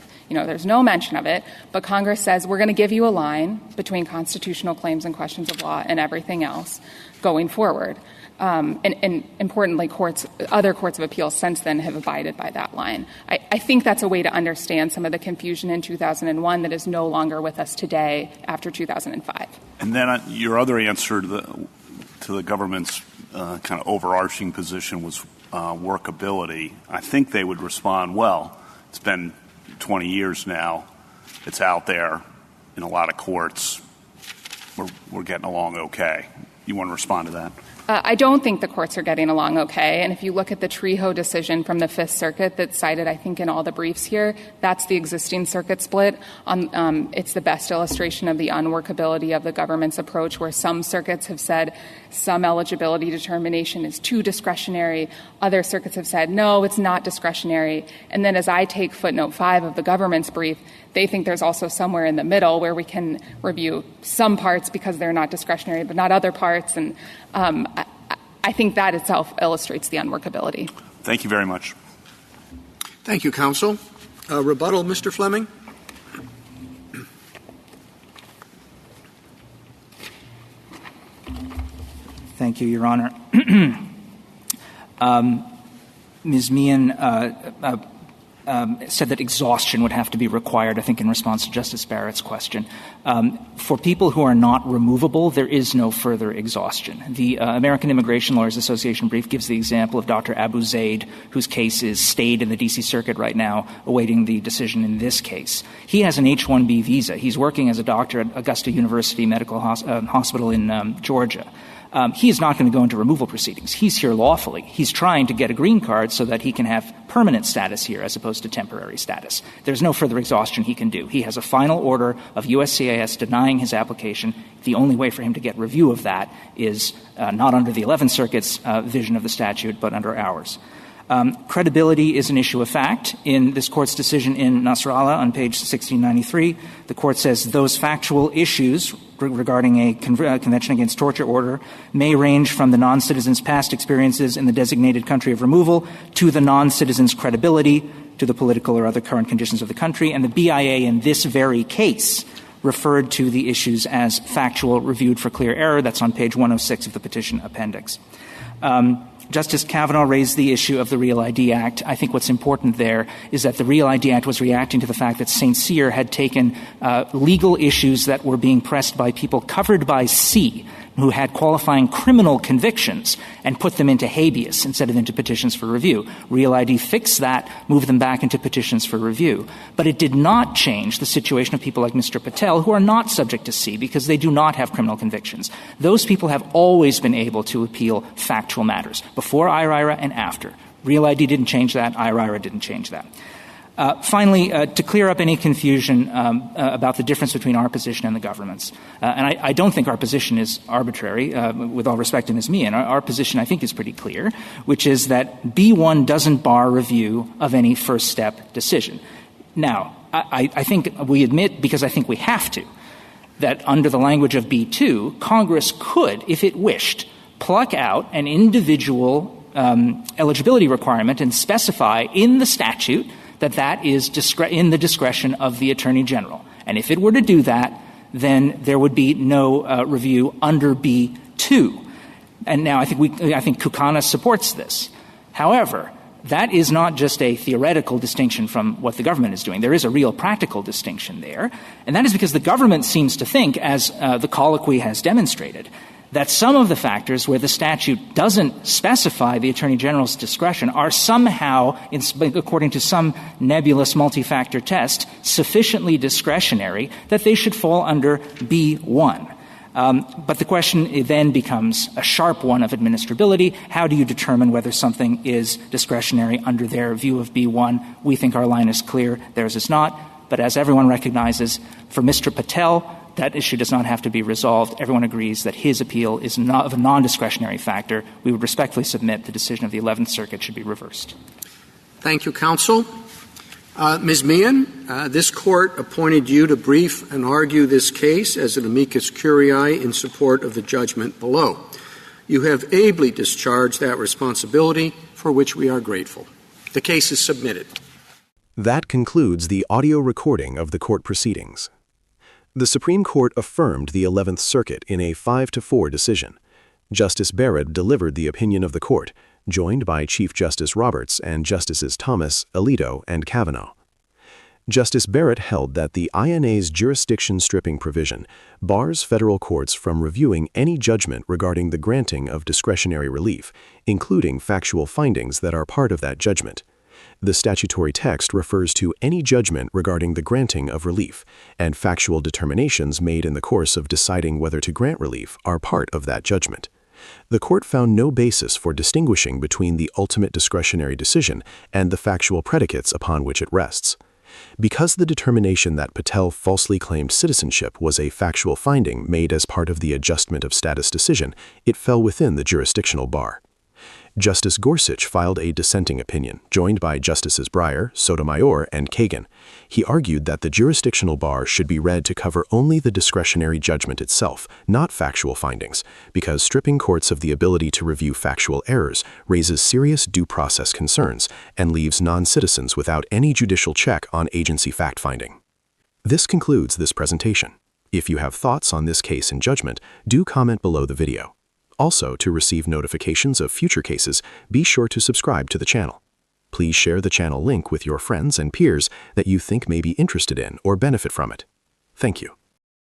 no mention of it. But Congress says we're going to give you a line between constitutional claims and questions of law and everything else going forward. And importantly, other courts of appeals since then have abided by that line. I think that's a way to understand some of the confusion in 2001 that is no longer with us today after 2005. And then your other answer to the government's kind of overarching position was workability. I think they would respond, well, it's been 20 years now. It's out there in a lot of courts. We're getting along okay. You want to respond to that? I don't think the courts are getting along okay. And if you look at the Trejo decision from the Fifth Circuit that's cited, I think, in all the briefs here, that's the existing circuit split. It's the best illustration of the unworkability of the government's approach, where some circuits have said some eligibility determination is too discretionary. Other circuits have said, no, it's not discretionary. And then as I take footnote 5 of the government's brief, they think there's also somewhere in the middle where we can review some parts because they're not discretionary, but not other parts. And I think that itself illustrates the unworkability. Thank you very much. Thank you, counsel. Rebuttal, Mr. Fleming. Thank you, Your Honor. Ms. Meehan said that exhaustion would have to be required, I think, in response to Justice Barrett's question. For people who are not removable, there is no further exhaustion. The American Immigration Lawyers Association brief gives the example of Dr. Abu Zaid, whose case is stayed in the D.C. Circuit right now, awaiting the decision in this case. He has an H-1B visa. He's working as a doctor at Augusta University Medical Hospital in Georgia. He is not going to go into removal proceedings. He's here lawfully. He's trying to get a green card so that he can have permanent status here as opposed to temporary status. There's no further exhaustion he can do. He has a final order of USCIS denying his application. The only way for him to get review of that is not under the 11th Circuit's vision of the statute, but under ours. Credibility is an issue of fact. In this Court's decision in Nasrallah on page 1693, the Court says those factual issues regarding a Convention Against Torture order may range from the non-citizen's past experiences in the designated country of removal to the non-citizen's credibility, to the political or other current conditions of the country. And the BIA in this very case referred to the issues as factual, reviewed for clear error. That's on page 106 of the petition appendix. Justice Kavanaugh raised the issue of the Real ID Act. I think what's important there is that the Real ID Act was reacting to the fact that St. Cyr had taken legal issues that were being pressed by people covered by C, who had qualifying criminal convictions, and put them into habeas instead of into petitions for review. Real ID fixed that, moved them back into petitions for review. But it did not change the situation of people like Mr. Patel, who are not subject to C because they do not have criminal convictions. Those people have always been able to appeal factual matters, before IRIRA and after. Real ID didn't change that. IRIRA didn't change that. Finally, to clear up any confusion about the difference between our position and the government's, and I don't think our position is arbitrary, with all respect to Ms. Meehan. Our position, I think, is pretty clear, which is that B-1 doesn't bar review of any first-step decision. Now, I think we admit, because I think we have to, that under the language of B-2, Congress could, if it wished, pluck out an individual eligibility requirement and specify in the statute that is in the discretion of the Attorney General. And if it were to do that, then there would be no review under B-2. And now I think Kukana supports this. However, that is not just a theoretical distinction from what the government is doing. There is a real practical distinction there. And that is because the government seems to think, as the colloquy has demonstrated, that some of the factors where the statute doesn't specify the Attorney General's discretion are somehow, according to some nebulous multi-factor test, sufficiently discretionary that they should fall under B-1. But the question then becomes a sharp one of administrability. How do you determine whether something is discretionary under their view of B-1? We think our line is clear. Theirs is not. But as everyone recognizes, for Mr. Patel, that issue does not have to be resolved. Everyone agrees that his appeal is not of a non-discretionary factor. We would respectfully submit the decision of the 11th Circuit should be reversed. Thank you, counsel. Ms. Meehan, this Court appointed you to brief and argue this case as an amicus curiae in support of the judgment below. You have ably discharged that responsibility, for which we are grateful. The case is submitted. That concludes the audio recording of the court proceedings. The Supreme Court affirmed the 11th Circuit in a 5-4 decision. Justice Barrett delivered the opinion of the court, joined by Chief Justice Roberts and Justices Thomas, Alito, and Kavanaugh. Justice Barrett held that the INA's jurisdiction stripping provision bars federal courts from reviewing any judgment regarding the granting of discretionary relief, including factual findings that are part of that judgment. The statutory text refers to any judgment regarding the granting of relief, and factual determinations made in the course of deciding whether to grant relief are part of that judgment. The court found no basis for distinguishing between the ultimate discretionary decision and the factual predicates upon which it rests. Because the determination that Patel falsely claimed citizenship was a factual finding made as part of the adjustment of status decision, it fell within the jurisdictional bar. Justice Gorsuch filed a dissenting opinion, joined by Justices Breyer, Sotomayor, and Kagan. He argued that the jurisdictional bar should be read to cover only the discretionary judgment itself, not factual findings, because stripping courts of the ability to review factual errors raises serious due process concerns and leaves non-citizens without any judicial check on agency fact-finding. This concludes this presentation. If you have thoughts on this case and judgment, do comment below the video. Also, to receive notifications of future cases, be sure to subscribe to the channel. Please share the channel link with your friends and peers that you think may be interested in or benefit from it. Thank you.